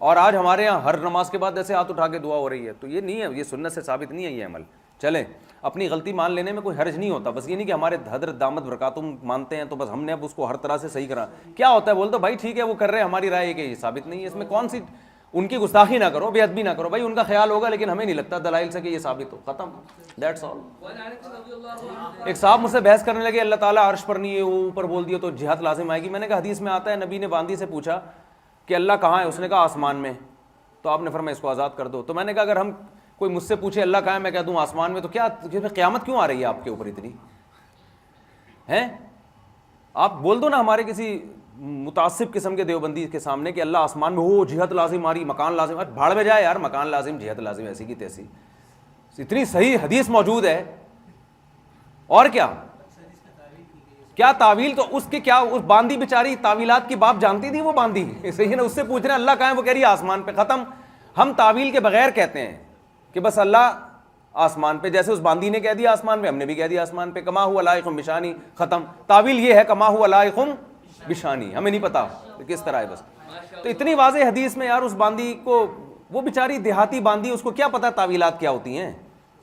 اور آج ہمارے یہاں ہر نماز کے بعد ایسے ہاتھ اٹھا کے دعا ہو رہی ہے, تو یہ نہیں ہے, یہ سنت سے ثابت نہیں ہے یہ عمل. چلیں, اپنی غلطی مان لینے میں کوئی حرج نہیں ہوتا, بس یہ نہیں کہ ہمارے حضرت دامت برکاتہم مانتے ہیں تو بس ہم نے اب اس کو ہر طرح سے صحیح کرا. کیا ہوتا ہے, بول دو بھائی ٹھیک ہے وہ کر رہے ہیں, ہماری رائے ہے کہ یہ ثابت نہیں ہے, اس میں کون سی ان کی گستاخی نہ کرو, بے ادبی نہ کرو. بھائی ان کا خیال ہوگا لیکن ہمیں نہیں لگتا دلائل سے کہ یہ ثابت ہو, ختم, دیٹس آل. ایک صاحب مجھ سے بحث کرنے لگے اللہ تعالیٰ عرش پر نہیں ہے, وہ اوپر بول دیا تو جہاد لازم آئے گی. میں نے کہا حدیث میں آتا ہے, نبی نے باندی سے پوچھا کہ اللہ کہاں ہے, اس نے کہا آسمان میں, تو آپ نے فرمایا اس کو آزاد کر دو. تو میں نے کہا اگر ہم کوئی مجھ سے پوچھے اللہ کہاں ہے, میں کہہ دوں آسمان میں, تو کیا قیامت کیوں آ رہی ہے آپ کے اوپر اتنی ہیں؟ آپ بول دو نا ہمارے کسی متعصب قسم کے دیوبندی کے سامنے کہ اللہ آسمان میں ہو, جہت لازم آ رہی, مکان لازم, بھاڑ میں جائے یار, مکان لازم جہت لازم ایسی کی تیسی, اتنی صحیح حدیث موجود ہے. اور کیا تعویل, تو اس کے کیا, اس باندی بیچاری تعویلات کی باپ جانتی تھی, وہ باندی صحیح ہے نا, اس سے پوچھ رہے ہیں اللہ کہاں ہے, وہ کہہ رہی ہے آسمان پہ, ختم. ہم تعویل کے بغیر کہتے ہیں کہ بس اللہ آسمان پہ، جیسے اس باندی نے کہہ دیا آسمان پہ، ہم نے بھی کہہ دیا آسمان پہ، کما ہوا لائق بشانی، ختم. تعویل یہ ہے کما ہوا لائق بشانی، ہمیں نہیں پتا کس طرح ہے بس. تو اتنی واضح حدیث میں یار اس باندی کو، وہ بیچاری دیہاتی باندی، اس کو کیا پتا تعویلات کیا ہوتی ہیں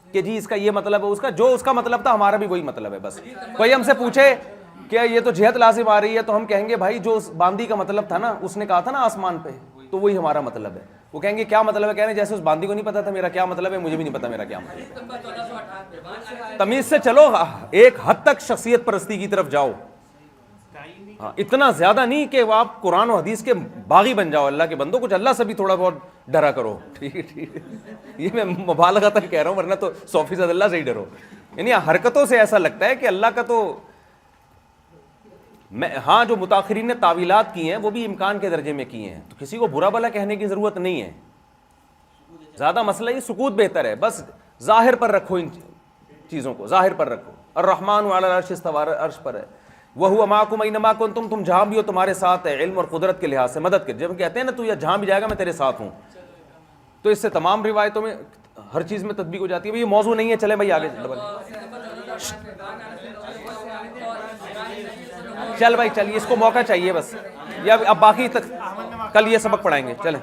کہ جی اس کا یہ مطلب ہے، اس کا جو اس کا مطلب تھا ہمارا بھی وہی مطلب ہے. بس کوئی ہم سے پوچھے کہ یہ تو جہت لازم آ رہی ہے تو ہم کہیں گے بھائی جو اس باندی کا مطلب تھا نا، اس نے کہا تھا نا آسمان پہ، تو وہی ہمارا مطلب ہے. وہ کہیں گے کیا مطلب ہے، کہہ رہے ہیں جیسے اس باندی کو نہیں پتا تھا میرا کیا مطلب ہے، مجھے بھی نہیں پتا میرا کیا مطلب ہے. تمیز سے چلو، ایک حد تک شخصیت پرستی کی طرف جاؤ، ہاں اتنا زیادہ نہیں کہ وہ آپ قرآن و حدیث کے باغی بن جاؤ. اللہ کے بندو کچھ اللہ سے بھی تھوڑا بہت ڈرا کرو. ٹھیک ہے ٹھیک ہے، یہ میں مبالغتاً کہہ رہا ہوں، ورنہ تو 100% اللہ سے ہی ڈرو. یعنی حرکتوں سے ایسا لگتا ہے کہ اللہ کا تو ہاں جو متاخرین نے تعویلات کی ہیں وہ بھی امکان کے درجے میں کی ہیں، تو کسی کو برا بھلا کہنے کی ضرورت نہیں ہے. زیادہ مسئلہ یہ سکوت بہتر ہے، بس ظاہر پر رکھو، ان چیزوں کو ظاہر پر رکھو. الرحمن علی العرش استوی، عرش پر ہے. وَهُوَ مَعَكُمْ أَيْنَمَا كُنْتُمْ، تم جہاں بھی ہو تمہارے ساتھ ہے، علم اور قدرت کے لحاظ سے مدد کے. جب کہتے ہیں نا تو یہ جہاں بھی جائے گا میں تیرے ساتھ ہوں، تو اس سے تمام روایتوں میں ہر چیز میں تطبیق ہو جاتی ہے. یہ موضوع نہیں ہے، چلیں بھائی آگے. چل بھائی چل، اس کو موقع چاہیے بس، یا اب باقی تک کل یہ سبق پڑھائیں گے. چلیں.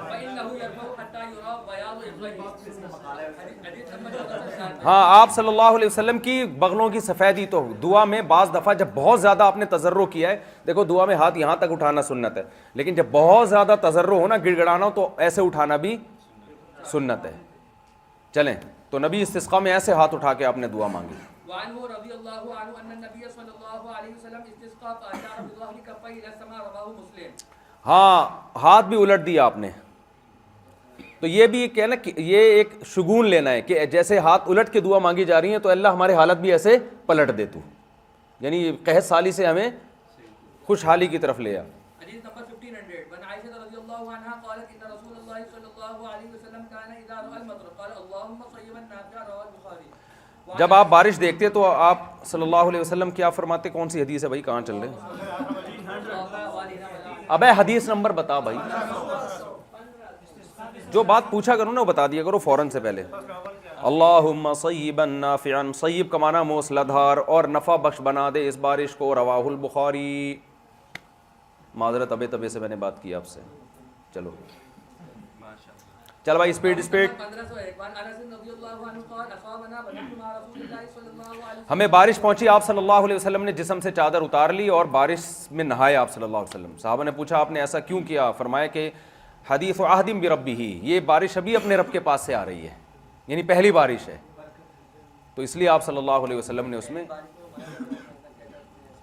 ہاں آپ صلی اللہ علیہ وسلم کی بغلوں کی سفیدی تو دعا میں بعض دفعہ جب بہت زیادہ آپ نے تضرع کیا ہے، دیکھو دعا میں ہاتھ یہاں تک اٹھانا سنت ہے، لیکن جب بہت زیادہ تضرع ہو نا، گڑ گڑانا ہو، تو ایسے اٹھانا بھی سنت ہے. چلیں، تو نبی استسقاء میں ایسے ہاتھ اٹھا کے آپ نے دعا مانگی. وعنه رضی اللہ عنہ ان النبی صلی اللہ علیہ وسلم استسقى فاشار بظهر كفيه الى السماء، رواه مسلم. ہاں ہاتھ بھی الٹ دیا آپ نے. تو یہ بھی کہ نا کہ یہ ایک شگون لینا ہے کہ جیسے ہاتھ الٹ کے دعا مانگی جا رہی ہیں تو اللہ ہمارے حالت بھی ایسے پلٹ دے تو، یعنی قحط سالی سے ہمیں خوشحالی کی طرف لے آ. حدیث نمبر 1500 وعن عائشہ رضی اللہ عنہا قالت ان رسول اللہ صلی اللہ علیہ وسلم كان اذا راى المطر قال اللهم صيبا نافعا، رواه البخاری. جب آپ بارش دیکھتے تو آپ صلی اللہ علیہ وسلم کیا فرماتے؟ کون سی حدیث ہے بھائی، کہاں چل رہے ہیں؟ ابے حدیث نمبر بتا بھائی، جو بات پوچھا کرو نا وہ بتا دیا کرو فوراً سے پہلے. اللہم صیبا نافعا، صیب کا معنی موصلہ دھار، اور نفع بخش بنا دے اس بارش کو. رواہ البخاری. معذرت ابے تبے سے میں نے بات کی آپ سے. چلو چل بھائی اسپیڈ اسپیڈ. ہمیں بارش پہنچی، آپ صلی اللہ علیہ وسلم نے جسم سے چادر اتار لی اور بارش میں نہائے آپ صلی اللہ علیہ وسلم. صحابہ نے پوچھا آپ نے ایسا کیوں کیا؟ فرمایا کہ حدیث عہد بربہ، یہ بارش ابھی اپنے رب کے پاس سے آ رہی ہے، یعنی پہلی بارش ہے، تو اس لیے آپ صلی اللہ علیہ وسلم نے اس میں.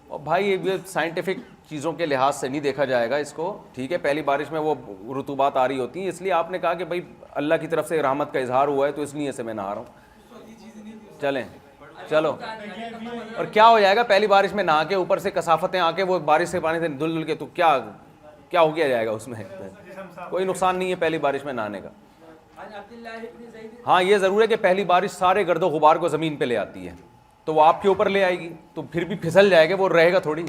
اور بھائی یہ سائنٹیفک چیزوں کے لحاظ سے نہیں دیکھا جائے گا اس کو، ٹھیک ہے، پہلی بارش میں وہ رطوبات آ رہی ہوتی ہیں، اس لیے آپ نے کہا کہ بھائی اللہ کی طرف سے رحمت کا اظہار ہوا ہے تو اس لیے سے میں نہا رہا ہوں. چلیں چلو. اور کیا ہو جائے گا پہلی بارش میں نہا کے اوپر سے کثافتیں آ کے وہ بارش سے پانی سے دھل دھل کے، تو کیا ہو گیا جائے گا اس میں؟ کوئی نقصان نہیں ہے پہلی بارش میں نہانے کا. ہاں یہ ضرور ہے کہ پہلی بارش سارے گرد و غبار کو زمین پہ لے آتی ہے، تو وہ آپ کے اوپر لے آئے گی تو پھر بھی پھسل جائے گا، وہ رہے گا تھوڑی.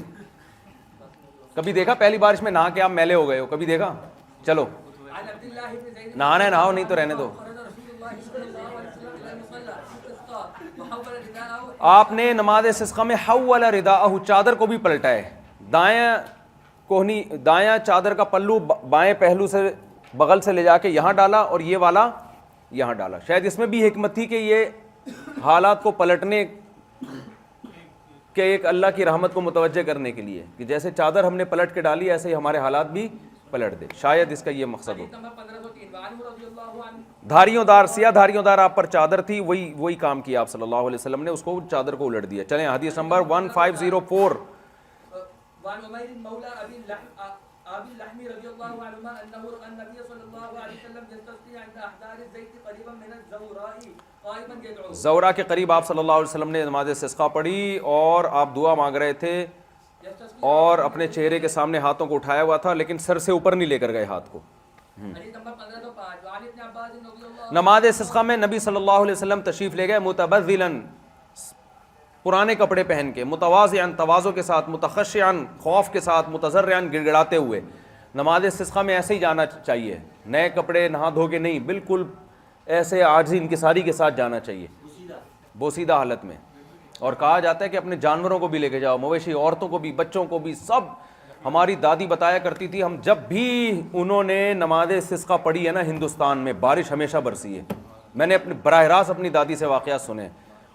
کبھی دیکھا پہلی بارش میں نہا کے آپ میلے ہو گئے ہو؟ کبھی دیکھا؟ چلو نہانا ہے نہاؤ، نہیں تو رہنے دو. آپ نے نماز استسقاء میں حول رداءہ، چادر کو بھی پلٹا ہے. دایاں چادر کا پلو بائیں پہلو سے بغل سے لے جا کے یہاں ڈالا اور یہ والا یہاں ڈالا. شاید اس میں بھی حکمت تھی کہ یہ حالات کو پلٹنے کہ ایک اللہ کی رحمت کو متوجہ کرنے کے لیے کہ جیسے چادر ہم نے پلٹ کے ڈالی ایسے ہی ہمارے حالات بھی پلٹ دے. شاید اس کا یہ مقصد ہو. دھاریوں دار، سیاہ دھاریوں دار آپ پر چادر تھی، وہی کام کیا آپ صلی اللہ علیہ وسلم نے، اس کو چادر کو الٹ دیا. چلیں حدیث نمبر 1504. وعن عمير مولى ابي اللحم رضي الله عنهما انه راى النبي صلى الله عليه وسلم يستسقي عند احدار الزيت قريبا من الزوراء قائما يدعو. زورا کے قریب آپ صلی اللہ علیہ وسلم نے نماز استسقاء پڑھی اور آپ دعا مانگ رہے تھے اور اپنے چہرے کے سامنے ہاتھوں کو اٹھایا ہوا تھا لیکن سر سے اوپر نہیں لے کر گئے ہاتھ کو. نماز استسقاء میں نبی صلی اللہ علیہ وسلم تشریف لے گئے متبذلا، پرانے کپڑے پہن کے، متواضعاً تواضع کے ساتھ، متخشعاً خوف کے ساتھ، متضرعاً گڑ گڑاتے ہوئے. نماز استسقاء میں ایسے ہی جانا چاہیے، نئے کپڑے نہا دھو کے نہیں، بالکل ایسے عاجزی انکساری کے ساتھ جانا چاہیے بوسیدہ حالت میں. اور کہا جاتا ہے کہ اپنے جانوروں کو بھی لے کے جاؤ, مویشی, عورتوں کو بھی, بچوں کو بھی, سب. ہماری دادی بتایا کرتی تھی, ہم جب بھی انہوں نے نماز استسقاء پڑھی ہے نا ہندوستان میں, بارش ہمیشہ برسی ہے. میں نے اپنے براہ راست اپنی دادی سے واقعات سنے,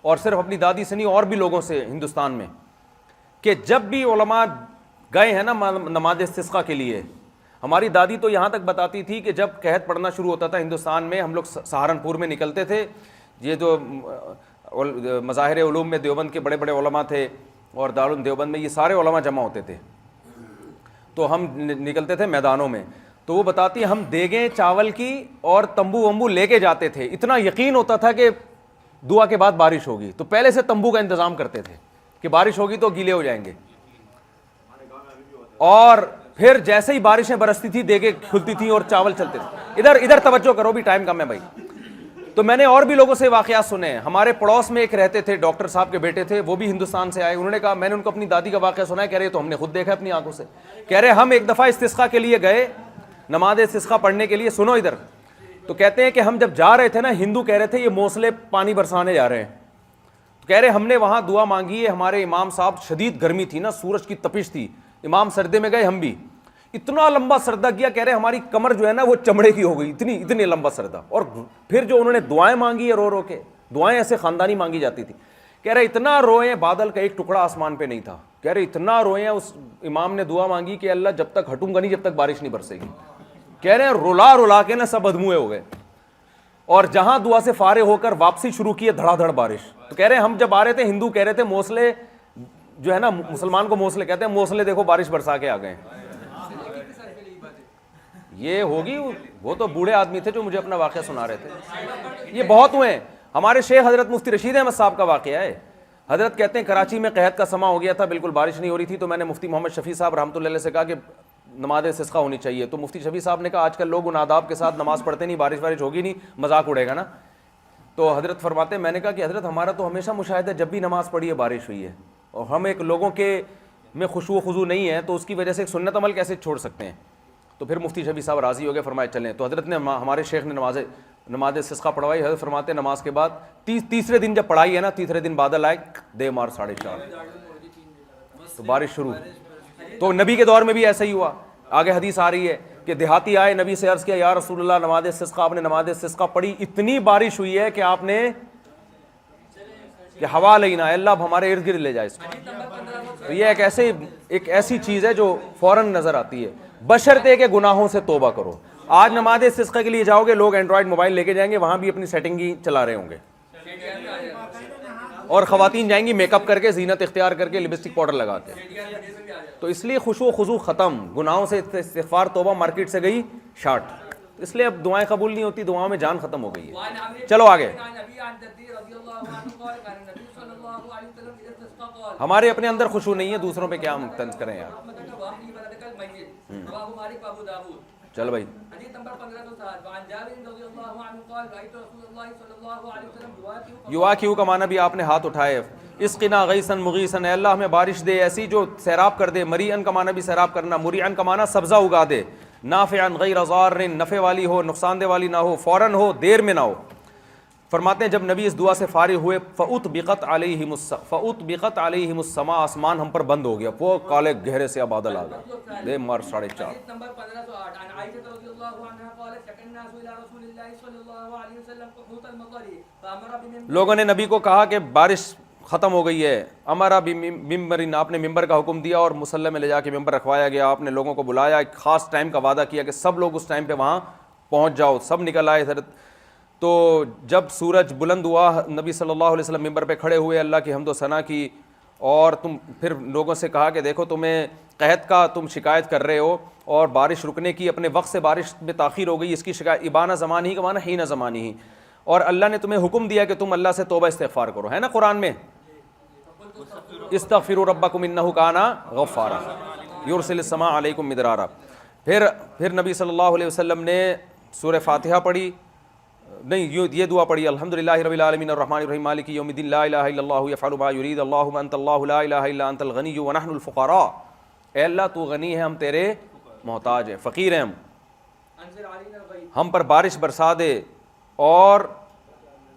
اور صرف اپنی دادی سے نہیں اور بھی لوگوں سے ہندوستان میں, کہ جب بھی علماء گئے ہیں نا نماز استسقاء کے لیے. ہماری دادی تو یہاں تک بتاتی تھی کہ جب قحط پڑنا شروع ہوتا تھا ہندوستان میں, ہم لوگ سہارنپور میں نکلتے تھے. یہ جو مظاہر علوم میں دیوبند کے بڑے بڑے علماء تھے, اور دارالعلوم دیوبند میں یہ سارے علماء جمع ہوتے تھے, تو ہم نکلتے تھے میدانوں میں. تو وہ بتاتی ہیں ہم دیگیں چاول کی اور تمبو ومبو لے کے جاتے تھے. اتنا یقین ہوتا تھا کہ دعا کے بعد بارش ہوگی, تو پہلے سے تمبو کا انتظام کرتے تھے کہ بارش ہوگی تو گیلے ہو جائیں گے. اور پھر جیسے ہی بارشیں برستی تھی دیگیں کھلتی تھیں اور چاول چلتے تھے. ادھر توجہ کرو, بھی ٹائم کم ہے بھائی. تو میں نے اور بھی لوگوں سے واقعات سنے ہیں. ہمارے پڑوس میں ایک رہتے تھے, ڈاکٹر صاحب کے بیٹے تھے, وہ بھی ہندوستان سے آئے. انہوں نے کہا, میں نے ان کو اپنی دادی کا واقعہ سنا ہے. کہہ رہے تو ہم نے خود دیکھا اپنی آنکھوں سے. کہہ رہے ہم ایک دفعہ استسقاء کے لیے گئے, نماز استسقاء پڑھنے کے لیے. سنو ادھر. تو کہتے ہیں کہ ہم جب جا رہے تھے نا, ہندو کہہ رہے تھے یہ موصلے پانی برسانے جا رہے ہیں. تو کہہ رہے ہم نے وہاں دعا مانگی ہے. ہمارے امام صاحب, شدید گرمی تھی نا, سورج کی تپش تھی, امام سردے میں گئے, ہم بھی. اتنا لمبا سردہ کیا, کہہ رہے ہماری کمر جو ہے نا وہ چمڑے کی ہو گئی, اتنی لمبا سردہ. اور پھر جو انہوں نے دعائیں مانگی ہے رو رو کے, دعائیں ایسے خاندانی مانگی جاتی تھی. کہہ رہے اتنا روئے, بادل کا ایک ٹکڑا آسمان پہ نہیں تھا. کہہ رہے اتنا روئے, اس امام نے دعا مانگی کہ اللہ جب تک ہٹوں گا نہیں جب تک بارش نہیں برسے گی. کہہ رہے ہیں رلا رلا کے نا سب ادموئے ہو گئے. اور جہاں دعا سے فارغ ہو کر واپسی شروع کی ہے, دھڑا دھڑ بارش. تو کہہ رہے ہیں ہم جب آ رہے تھے, ہندو کہہ رہے تھے موصلے جو ہے نا, مسلمان کو موصلے کہتے ہیں, موصلے دیکھو بارش برسا کے آ گئے. یہ ہوگی, وہ تو بوڑھے آدمی تھے جو مجھے اپنا واقعہ سنا رہے تھے. یہ بہت ہوئے ہیں. ہمارے شیخ حضرت مفتی رشید احمد صاحب کا واقعہ ہے. حضرت کہتے ہیں کراچی میں قحط کا سما ہو گیا تھا, بالکل بارش نہیں ہو رہی تھی. تو میں نے مفتی محمد شفیع صاحب رحمۃ اللہ علیہ سے کہا کہ نماز استسقاء ہونی چاہیے. تو مفتی شفیع صاحب نے کہا آج کل لوگ ان آداب کے ساتھ نماز پڑھتے نہیں, بارش ہوگی نہیں, مذاق اڑے گا نا. تو حضرت فرماتے ہیں, میں نے کہا کہ حضرت ہمارا تو ہمیشہ مشاہدہ جب بھی نماز پڑھی ہے بارش ہوئی ہے, اور ہم ایک لوگوں کے میں خشوع و خضوع نہیں ہے, تو اس کی وجہ سے ایک سنت عمل کیسے چھوڑ سکتے ہیں. تو پھر مفتی شفیع صاحب راضی ہو گئے, فرمائے چلیں. تو حضرت نے, ہمارے شیخ نے نماز استسقاء پڑھوائی. حضرت فرماتے ہیں نماز کے بعد تیسرے دن جب پڑھائی ہے نا, تیسرے دن بادل آئے, دے مار 4:30, تو بارش شروع. تو نبی کے دور میں بھی ایسا ہی ہوا. آگے حدیث آ رہی ہے کہ دیہاتی آئے, نبی سے عرض کیا یا رسول اللہ نماز استسقاء. آپ نے نماز استسقاء پڑھی, اتنی بارش ہوئی ہے کہ آپ نے کہ ہوا لینا اللہ اب ہمارے ارد گرد لے جائے اس کو. تو یہ ایک ایسی چیز ہے جو فوراً نظر آتی ہے, بشرطے کہ گناہوں سے توبہ کرو. آج نماز استسقاء کے لیے جاؤ گے, لوگ اینڈرائڈ موبائل لے کے جائیں گے, وہاں بھی اپنی سیٹنگ ہی چلا رہے ہوں گے, اور خواتین جائیں گی میک اپ کر کے, زینت اختیار کر کے, لپسٹک پاؤڈر لگا کے. تو اس لیے خشوع و خضوع ختم, گناہوں سے استغفار توبہ مارکیٹ سے گئی شارٹ. اس لیے اب دعائیں قبول نہیں ہوتی, دعاؤں میں جان ختم ہو گئی ہے. چلو آگے. ہمارے اپنے اندر خشوع نہیں ہے, دوسروں پہ کیا ہم طنز کریں یار. چل بھائی. یواکیو کا معنی بھی آپ نے ہاتھ اٹھائے. اسقنا غیثا مغیثا, اے اللہ ہمیں بارش دے ایسی جو سیراب کر دے. مریعن کا معنی بھی سیراب کرنا, مریعن کا معنی سبزہ اگا دے. نافعا غیر ضار, نفع والی ہو, نقصان دہ والی نہ ہو, فوراً ہو, دیر میں نہ ہو. فرماتے ہیں جب نبی اس دعا سے فارغ ہوئے, فأطبقت علیہم السماء, آسمان ہم پر بند ہو گیا, وہ کالے گہرے سے بادل آ گئے, دے مار 4:30. لوگوں نے نبی کو کہا کہ بارش ختم ہو گئی ہے. امرا بممبرن, آپ نے ممبر کا حکم دیا اور مصلی میں لے جا کے ممبر رکھوایا گیا. آپ نے لوگوں کو بلایا, ایک خاص ٹائم کا وعدہ کیا کہ سب لوگ اس ٹائم پہ وہاں پہنچ جاؤ. سب نکل آئے. تو جب سورج بلند ہوا, نبی صلی اللہ علیہ وسلم ممبر پہ کھڑے ہوئے, اللہ کی حمد و ثنا کی, اور تم پھر لوگوں سے کہا کہ دیکھو تمہیں قحط کا تم شکایت کر رہے ہو, اور بارش رکنے کی, اپنے وقت سے بارش میں تاخیر ہو گئی, اس کی شکایت. ابانہ زمانی ہی کا معنی حین زمانی ہی, اور اللہ نے تمہیں حکم دیا کہ تم اللہ سے توبہ استغفار کرو, ہے نا قرآن میں, استغفروا ربکم انہ کان غفارا یرسل السماء علیکم مدرارا. پھر نبی صلی اللہ علیہ وسلم نے سورہ فاتحہ پڑھی, نہیں یہ دعا پڑھی, الحمدللہ رب العالمین الرحمن الرحیم مالک یوم الدین لا الہ الا اللہ یفعل ما یرید اللہم انت اللہ لا الہ الا انت الغنی ونحن الفقراء. اے اللہ تو غنی ہے, ہم تیرے محتاج ہیں, فقیر ہیں, ہم پر بارش برسا دے, اور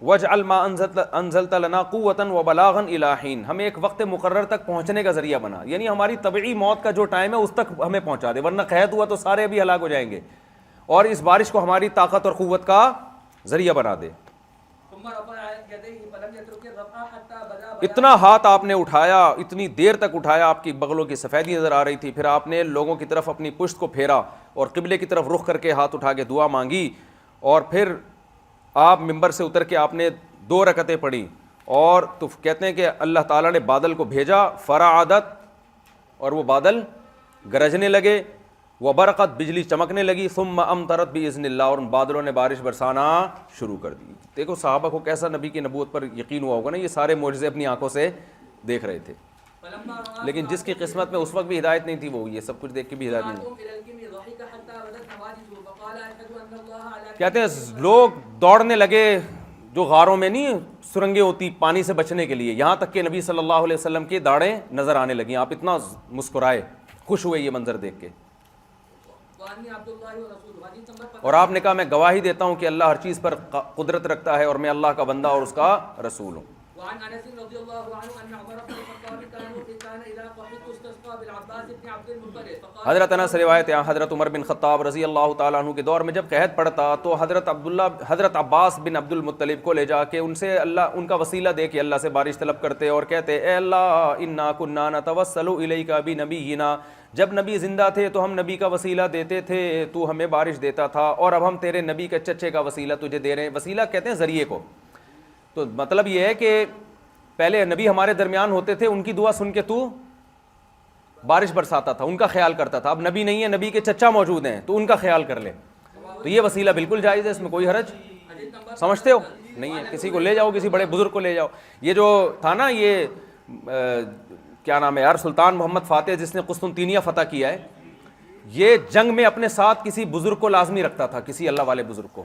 وجعل ما انزلت لنا قوتا وبلاغا الی حین، ہمیں ایک وقت مقرر تک پہنچنے کا ذریعہ بنا، یعنی ہماری طبعی موت کا جو ٹائم ہے اس تک ہمیں پہنچا دے، ورنہ قحط ہوا تو سارے بھی ہلاک ہو جائیں گے، اور اس بارش کو ہماری طاقت اور قوت کا ذریعہ بنا دے۔ اتنا ہاتھ آپ نے اٹھایا، اتنی دیر تک اٹھایا، آپ کی بغلوں کی سفیدی نظر آ رہی تھی، پھر آپ نے لوگوں کی طرف اپنی پشت کو پھیرا اور قبلے کی طرف رخ کر کے ہاتھ اٹھا کے دعا مانگی، اور پھر آپ ممبر سے اتر کے آپ نے 2 رکعتیں پڑھی، اور تو کہتے ہیں کہ اللہ تعالیٰ نے بادل کو بھیجا، فرعدت، اور وہ بادل گرجنے لگے، وبرقت، بجلی چمکنے لگی، ثم امطرت باذن اللہ، اور ان بادلوں نے بارش برسانا شروع کر دی۔ دیکھو صحابہ کو کیسا نبی کی نبوت پر یقین ہوا ہوگا نا، یہ سارے معجزے اپنی آنکھوں سے دیکھ رہے تھے، لیکن جس کی قسمت میں اس وقت بھی ہدایت نہیں تھی وہ یہ سب کچھ دیکھ کے بھی ہدایت نہیں۔ کہتے ہیں لوگ دوڑنے لگے، جو غاروں میں نہیں سرنگیں ہوتی پانی سے بچنے کے لیے، یہاں تک کہ نبی صلی اللہ علیہ وسلم کی داڑیں نظر آنے لگیں، آپ اتنا مسکرائے، خوش ہوئے یہ منظر دیکھ کے، اور آپ نے کہا میں گواہی دیتا ہوں کہ اللہ ہر چیز پر قدرت رکھتا ہے اور میں اللہ کا بندہ اور اس کا رسول ہوں۔ وعن انس رضی اللہ عنہ ان عمر بن الخطاب كان اذا قحط استسقى بالعباس بن عبد المطلب، حضرت انس روایت ہے حضرت عمر بن خطاب رضی اللہ تعالیٰ عنہ کے دور میں جب قحط پڑتا تو حضرت عباس بن عبد المطلب کو لے جا کے ان سے اللہ ان کا وسیلہ دے کے اللہ سے بارش طلب کرتے اور کہتے اے اللہ انا كنا نتوسل الیک بنبینا، جب نبی زندہ تھے تو ہم نبی کا وسیلہ دیتے تھے، تو ہمیں بارش دیتا تھا، اور اب ہم تیرے نبی کے چچے کا وسیلہ تجھے دے رہے ہیں۔ وسیلہ کہتے ہیں ذریعے کو، تو مطلب یہ ہے کہ پہلے نبی ہمارے درمیان ہوتے تھے، ان کی دعا سن کے تو بارش برساتا تھا، ان کا خیال کرتا تھا، اب نبی نہیں ہے، نبی کے چچا موجود ہیں تو ان کا خیال کر لے، تو یہ وسیلہ بالکل جائز ہے، اس میں کوئی حرج سمجھتے ہو نہیں ہے۔ کسی کو لے جاؤ، کسی بڑے بزرگ کو لے جاؤ۔ یہ جو تھا نا، یہ کیا نام ہے یار، سلطان محمد فاتح جس نے قسطنطینیہ فتح کیا ہے، یہ جنگ میں اپنے ساتھ کسی بزرگ کو لازمی رکھتا تھا، کسی اللہ والے بزرگ کو،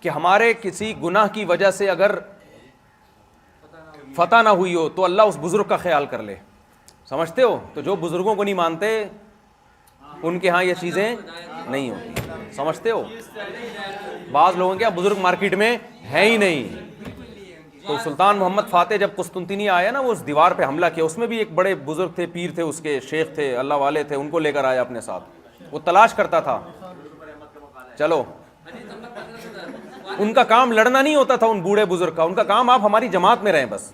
کہ ہمارے کسی گناہ کی وجہ سے اگر فتح نہ ہوئی ہو تو اللہ اس بزرگ کا خیال کر لے، سمجھتے ہو؟ تو جو بزرگوں کو نہیں مانتے ان کے ہاں یہ چیزیں نہیں ہوتی، سمجھتے ہو؟ بعض لوگوں کے بزرگ مارکیٹ میں ہے ہی نہیں۔ تو سلطان محمد فاتح جب قسطنطینیہ آیا نا، وہ اس دیوار پہ حملہ کیا، اس میں بھی ایک بڑے بزرگ تھے، پیر تھے، اس کے شیخ تھے، اللہ والے تھے، ان کو لے کر آیا اپنے ساتھ، وہ تلاش کرتا تھا۔ چلو، ان کا کام لڑنا نہیں ہوتا تھا، ان بوڑھے بزرگ کا، ان کا کام آپ ہماری جماعت میں رہیں بس۔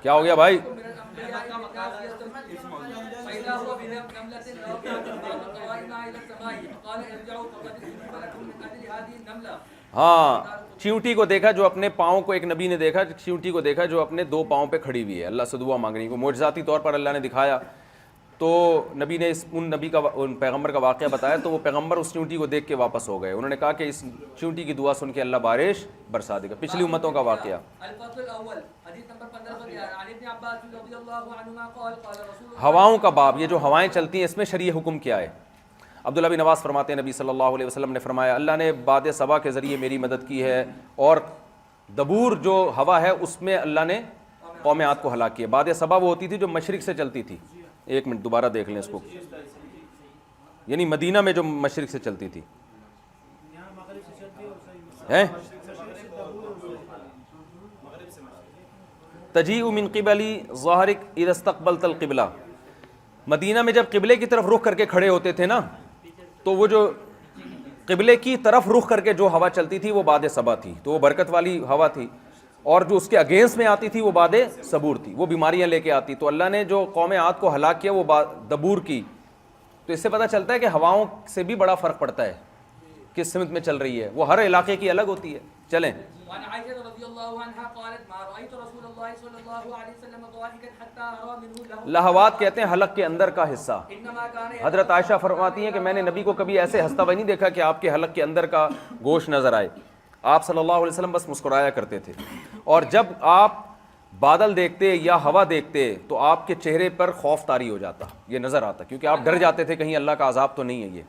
کیا ہو گیا بھائی؟ ہاں، چیونٹی کو دیکھا جو اپنے پاؤں کو، ایک نبی نے دیکھا چیونٹی کو دیکھا جو اپنے 2 پاؤں پہ کھڑی ہوئی ہے، اللہ سے دعا مانگ رہی ہے، کو معجزاتی طور پر اللہ نے دکھایا، تو نبی نے ان پیغمبر کا واقعہ بتایا، تو وہ پیغمبر اس چیونٹی کو دیکھ کے واپس ہو گئے، انہوں نے کہا کہ اس چیونٹی کی دعا سن کے اللہ بارش برسا دے گا۔ پچھلی امتوں کا واقعہ۔ ہواؤں کا باب، یہ جو ہوائیں چلتی ہیں اس میں شرعی حکم کیا ہے؟ عبداللہ بن عباس فرماتے ہیں نبی صلی اللہ علیہ وسلم نے فرمایا اللہ نے باد صبا کے ذریعے میری مدد کی ہے، اور دبور جو ہوا ہے اس میں اللہ نے قوم عاد کو ہلاک کیا۔ باد صبا وہ ہوتی تھی جو مشرق سے چلتی تھی، ایک منٹ دوبارہ دیکھ لیں اس کو، یعنی مدینہ میں جو مشرق سے چلتی تھی ہے، تجیء من قبل ظہرک اذا استقبلت القبلہ، مدینہ میں جب قبلے کی طرف رخ کر کے کھڑے ہوتے تھے نا، تو وہ جو قبلے کی طرف رخ کر کے جو ہوا چلتی تھی وہ باد صبا تھی، تو وہ برکت والی ہوا تھی، اور جو اس کے اگینسٹ میں آتی تھی وہ باد صبور تھی، وہ بیماریاں لے کے آتی۔ تو اللہ نے جو قوم عاد کو ہلاک کیا وہ دبور کی۔ تو اس سے پتہ چلتا ہے کہ ہواؤں سے بھی بڑا فرق پڑتا ہے، کس سمت میں چل رہی ہے، وہ ہر علاقے کی الگ ہوتی ہے۔ چلیں، لہوات کہتے ہیں حلق کے اندر کا حصہ۔ حضرت عائشہ فرماتی ہیں کہ میں نے نبی کو کبھی ایسے ہنستا ہوا نہیں دیکھا کہ آپ کے حلق کے اندر کا گوشت نظر آئے، آپ صلی اللہ علیہ وسلم بس مسکرایا کرتے تھے، اور جب آپ بادل دیکھتے یا ہوا دیکھتے تو آپ کے چہرے پر خوف طاری ہو جاتا، یہ نظر آتا، کیونکہ آپ ڈر جاتے تھے کہیں اللہ کا عذاب تو نہیں ہے۔ یہ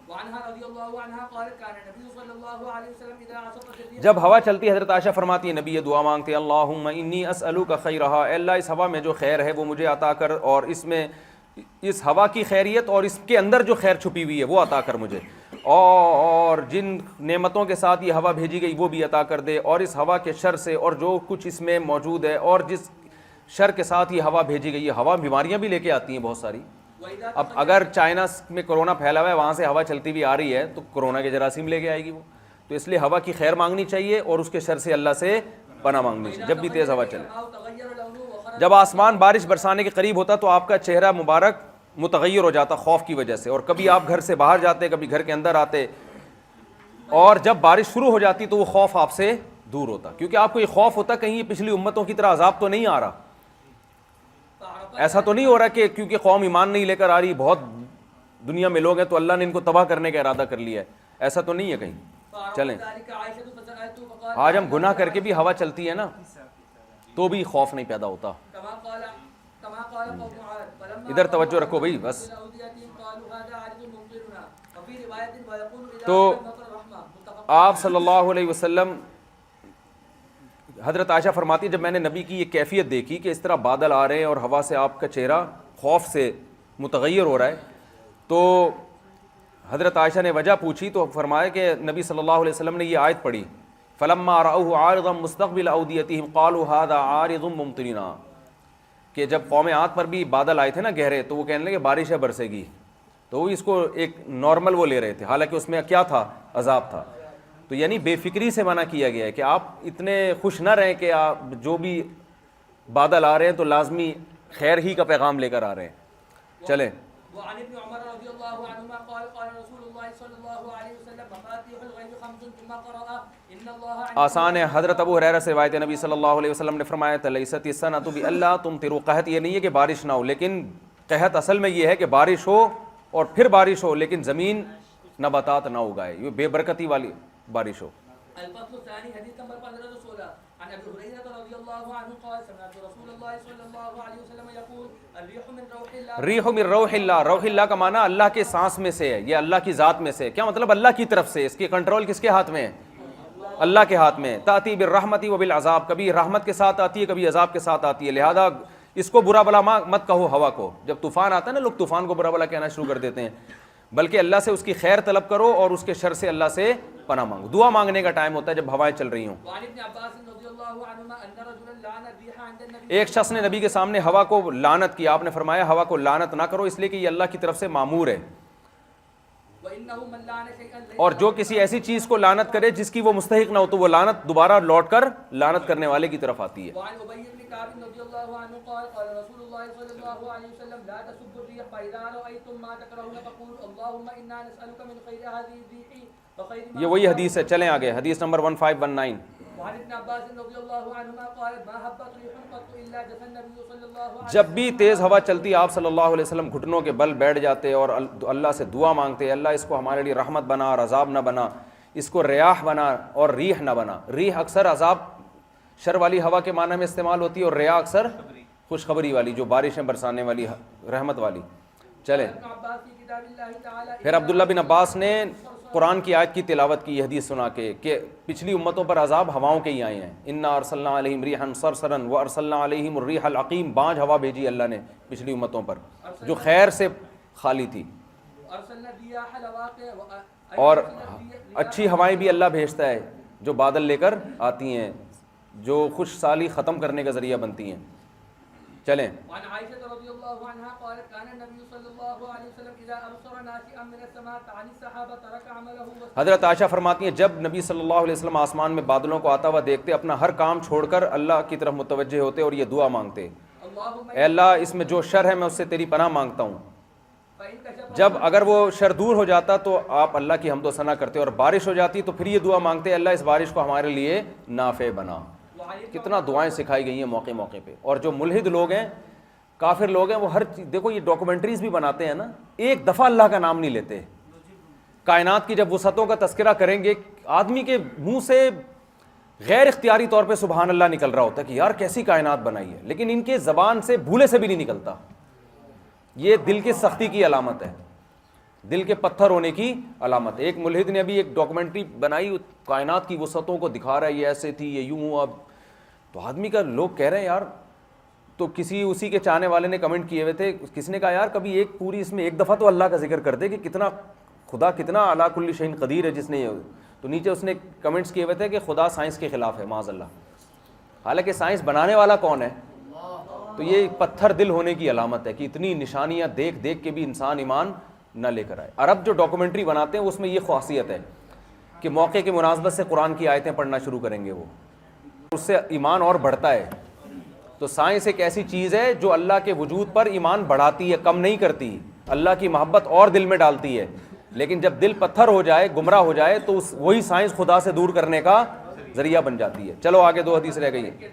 جب ہوا چلتی حضرت عائشہ فرماتی ہے نبی یہ دعا مانگتے اللہم انی اسألوک خیرہا، اے اللہ اس ہوا میں جو خیر ہے وہ مجھے عطا کر، اور اس میں اس ہوا کی خیریت اور اس کے اندر جو خیر چھپی ہوئی ہے وہ عطا کر مجھے، اور جن نعمتوں کے ساتھ یہ ہوا بھیجی گئی وہ بھی عطا کر دے، اور اس ہوا کے شر سے اور جو کچھ اس میں موجود ہے اور جس شر کے ساتھ یہ ہوا بھیجی گئی ہے، ہوا بیماریاں بھی لے کے آتی ہیں بہت ساری. اب اگر چائنا میں کرونا پھیلا ہوا ہے، وہاں سے ہوا چلتی ہوئی آ رہی ہے تو کرونا کے جراثیم لے کے آئے گی وہ. تو اس لیے ہوا کی خیر مانگنی چاہیے اور اس کے شر سے اللہ سے پناہ مانگنی چاہیے جب بھی تیز ہوا چلے. جب آسمان بارش برسانے کے قریب ہوتا تو آپ کا چہرہ مبارک متغیر ہو جاتا خوف کی وجہ سے، اور کبھی آپ گھر سے باہر جاتے کبھی گھر کے اندر آتے، اور جب بارش شروع ہو جاتی تو وہ خوف آپ سے دور ہوتا، کیونکہ آپ کو یہ خوف ہوتا کہیں یہ پچھلی امتوں کی طرح عذاب تو نہیں آ رہا، ایسا تو نہیں ہو رہا کہ کیونکہ قوم ایمان نہیں لے کر آ رہی، بہت دنیا میں لوگ ہیں تو اللہ نے ان کو تباہ کرنے کا ارادہ کر لیا ہے، ایسا تو نہیں ہے کہیں. چلیں آج ہم گناہ کر کے بھی ہوا چلتی ہے نا تو بھی خوف نہیں پیدا ہوتا. ادھر توجہ رکھو بھائی بس. تو آپ صلی اللہ علیہ وسلم، حضرت عائشہ فرماتی ہے جب میں نے نبی کی یہ کیفیت دیکھی کہ اس طرح بادل آ رہے ہیں اور ہوا سے آپ کا چہرہ خوف سے متغیر ہو رہا ہے، تو حضرت عائشہ نے وجہ پوچھی تو فرمایا کہ نبی صلی اللہ علیہ وسلم نے یہ آیت پڑھی فلما رأوه عارضا مستقبل اودیتهم قالوا هذا عارض ممطرنا، کہ جب قوم عاد پر بھی بادل آئے تھے نا گہرے تو وہ کہنے لگے بارش ہے برسے گی، تو وہ اس کو ایک نارمل وہ لے رہے تھے، حالانکہ اس میں کیا تھا عذاب تھا. تو یعنی بے فکری سے منع کیا گیا ہے کہ آپ اتنے خوش نہ رہیں کہ آپ جو بھی بادل آ رہے ہیں تو لازمی خیر ہی کا پیغام لے کر آ رہے ہیں. چلیں وعن ابن عمر رضی اللہ عنہما قال قال رسول اللہ صلی اللہ علیہ وسلم مفاتيح الغیب خمس ثم قرأ ان اللہ آسان ہے. حضرت ابو ہریرہ سے روایت ہے نبی صلی اللہ علیہ وسلم نے فرمایا تھا لیست السنۃ باللہ تمطر، قحط یہ نہیں ہے کہ بارش نہ ہو، لیکن قحط اصل میں یہ ہے کہ بارش ہو اور پھر بارش ہو لیکن زمین نباتات نہ اگائے، یہ بے برکتی والی بارش ہو. الفصل الثاني حديث نمبر 1516 عن ابي هريره رضي الله عنه قال سمعت رسول الله صلى الله عليه وسلم يقول الريح من روح الله، ریح من روح اللہ، روح اللہ کا معنی اللہ کے سانس میں سے ہے، یہ اللہ کی ذات میں سے ہے. کیا مطلب اللہ کی طرف سے، اس کی کنٹرول کس کے ہاتھ میں ہے؟ اللہ کے ہاتھ میں. تاتی بالرحمت و بالعذاب، کبھی رحمت کے ساتھ آتی ہے کبھی عذاب کے ساتھ آتی ہے، لہذا اس کو برا بلا مت کہو ہوا کو. جب طوفان آتا ہے نا لوگ طوفان کو برا بلا کہنا شروع کر دیتے ہیں، بلکہ اللہ سے اس کی خیر طلب کرو اور اس کے شر سے اللہ سے پناہ مانگو. دعا مانگنے کا ٹائم ہوتا ہے جب ہوائیں چل رہی ہوں. وعن ابن عباس رضی اللہ عنہما ان رجلا لعن الريح عند النبي، ایک شخص نے نبی کے سامنے ہوا کو لعنت کی، آپ نے فرمایا ہوا کو لعنت نہ کرو اس لیے کہ یہ اللہ کی طرف سے مامور ہے، وانه من لعن شيئا ليس، اور جو کسی ایسی چیز کو لعنت کرے جس کی وہ مستحق نہ ہو تو وہ لعنت دوبارہ لوٹ کر لعنت کرنے والے کی طرف آتی ہے. وعن ابي بن كعب رضي الله عنه قال قال رسول الله صلى الله عليه وسلم لا تسبوا الريح فاذا رايتم ما تكرهون فقولوا اللهم انا نسالك من خير هذه الريح وخير ما، یہ وہی حدیث ہے. چلیں آگے حدیث نمبر 1519. وعن ابن عباس رضی اللہ عنہما قال ما هبت ريح قط الا جثى النبي صلى الله عليه جب بھی تیز ہوا چلتی آپ صلی اللہ علیہ وسلم گھٹنوں کے بل بیٹھ جاتے اور اللہ سے دعا مانگتے اللہ اس کو ہمارے لیے رحمت بنا اور عذاب نہ بنا، اس کو ریاح بنا اور ریح نہ بنا. ریح اکثر عذاب شر والی ہوا کے معنی میں استعمال ہوتی ہے اور ریاح اکثر خوشخبری والی جو بارشیں برسانے والی رحمت والی. چلیں ابن عباس في كتاب الله تعالى پھر عبداللہ بن عباس نے قرآن کی آیت کی تلاوت کی حدیث سنا کے کہ پچھلی امتوں پر عذاب ہواؤں کے ہی آئے ہیں. انا ارسلنا علیہم ریحا صرصرا وارسلنا علیہم الریح العقیم، بانجھ ہوا بھیجی اللہ نے پچھلی امتوں پر جو خیر سے خالی تھی، ارسلنا الرياح لواقع اور اچھی ہوائیں بھی اللہ بھیجتا ہے جو بادل لے کر آتی ہیں جو خوش سالی ختم کرنے کا ذریعہ بنتی ہیں. چلیں وعن عائشة رضي الله عنها قالت كان النبي صلى الله عليه وسلم إذا أبصر ناشئا من السماء عن السحابة ترك عمله، حضرت عائشہ فرماتی ہیں جب نبی صلی اللہ علیہ وسلم آسمان میں بادلوں کو آتا ہوا دیکھتے اپنا ہر کام چھوڑ کر اللہ کی طرف متوجہ ہوتے اور یہ دعا مانگتے اللهم اے اللہ اس میں جو شر ہے میں اس سے تیری پناہ مانگتا ہوں. فإن كشف، جب اگر وہ شر دور ہو جاتا تو آپ اللہ کی حمد و ثنا کرتے اور بارش ہو جاتی تو پھر یہ دعا مانگتے اللہ اس بارش کو ہمارے لیے نافع بنا. کتنا دعائیں سکھائی گئی ہیں موقع موقع پہ. اور جو ملحد لوگ ہیں کافر لوگ ہیں وہ ہر چیز، دیکھو یہ ڈاکومنٹریز بھی بناتے ہیں نا، ایک دفعہ اللہ کا نام نہیں لیتے. کائنات کی جب وسعتوں کا تذکرہ کریں گے آدمی کے منہ سے غیر اختیاری طور پہ سبحان اللہ نکل رہا ہوتا ہے کہ یار کیسی کائنات بنائی ہے، لیکن ان کے زبان سے بھولے سے بھی نہیں نکلتا. یہ دل کی سختی کی علامت ہے، دل کے پتھر ہونے کی علامت ہے. ایک ملحد نے ابھی ایک ڈاکومنٹری بنائی کائنات کی وسعتوں کو دکھا رہا ہے، یہ ایسے تھی یہ یوں. اب تو آدمی کا لوگ کہہ رہے ہیں یار تو کسی اسی کے چاہنے والے نے کمنٹ کیے ہوئے تھے, کسی نے کہا یار کبھی ایک پوری اس میں ایک دفعہ تو اللہ کا ذکر کر دے کہ کتنا خدا کتنا علی کل شیء قدیر ہے جس نے. تو نیچے اس نے کمنٹس کیے ہوئے تھے کہ خدا سائنس کے خلاف ہے معاذ اللہ, حالانکہ سائنس بنانے والا کون ہے؟ تو یہ پتھر دل ہونے کی علامت ہے کہ اتنی نشانیاں دیکھ دیکھ کے بھی انسان ایمان نہ لے کر آئے. عرب جو ڈاکومنٹری بناتے ہیں اس میں یہ خاصیت ہے کہ موقع کی مناسبت سے قرآن کی آیتیں پڑھنا شروع کریں گے, وہ اس سے ایمان اور بڑھتا ہے. تو سائنس ایک ایسی چیز ہے جو اللہ کے وجود پر ایمان بڑھاتی ہے, کم نہیں کرتی, اللہ کی محبت اور دل میں ڈالتی ہے. لیکن جب دل پتھر ہو جائے, گمراہ ہو جائے, تو وہی سائنس خدا سے دور کرنے کا ذریعہ بن جاتی ہے. چلو آگے 2 حدیث رہ گئی ہیں.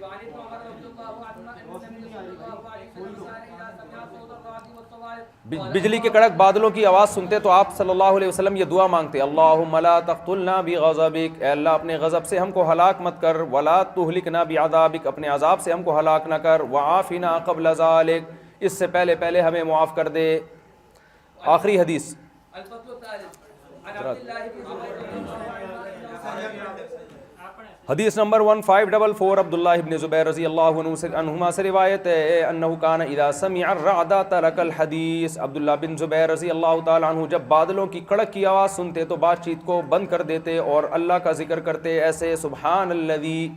بجلی کے کڑک بادلوں کی آواز سنتے تو آپ صلی اللہ علیہ وسلم یہ دعا مانگتے, اللہم لا تقتلنا بغضبک, اے اللہ اپنے غضب سے ہم کو ہلاک مت کر, ولا تہلکنا بعذابک, اپنے عذاب سے ہم کو ہلاک نہ کر, وعافنا قبل ذالک, اس سے پہلے پہلے ہمیں معاف کر دے. آخری حدیث حدیث نمبر 1544, عبداللہ ابن زبیر رضی اللہ عنہما سے روایت ہے, انہ کان اذا سمع الرعد ترک الحدیث, عبداللہ بن زبیر رضی اللہ تعالی عنہ جب بادلوں کی کڑک کی آواز سنتے تو بات چیت کو بند کر دیتے اور اللہ کا ذکر کرتے, ایسے سبحان الذی,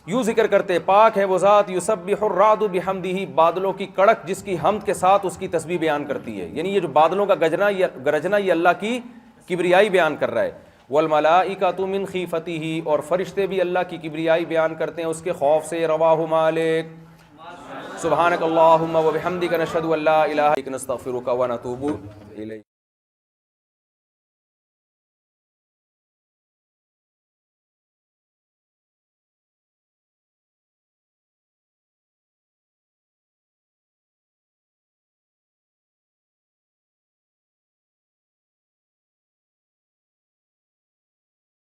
یوں ذکر کرتے پاک ہے وہ ذات, یسبح الرعد بحمدہ, بادلوں کی کڑک جس کی حمد کے ساتھ اس کی تسبیح بیان کرتی ہے. یعنی یہ جو بادلوں کا گرجنا یہ اللہ کی کبریائی بیان کر رہا ہے. والملائکۃ من خیفتہ, اور فرشتے بھی اللہ کی کبریائی بیان کرتے ہیں اس کے خوف سے. رواہ مالک. سبحانک اللہم و بحمدک نشہد ان لا الہ الا انت نستغفرک و نتوب الیک.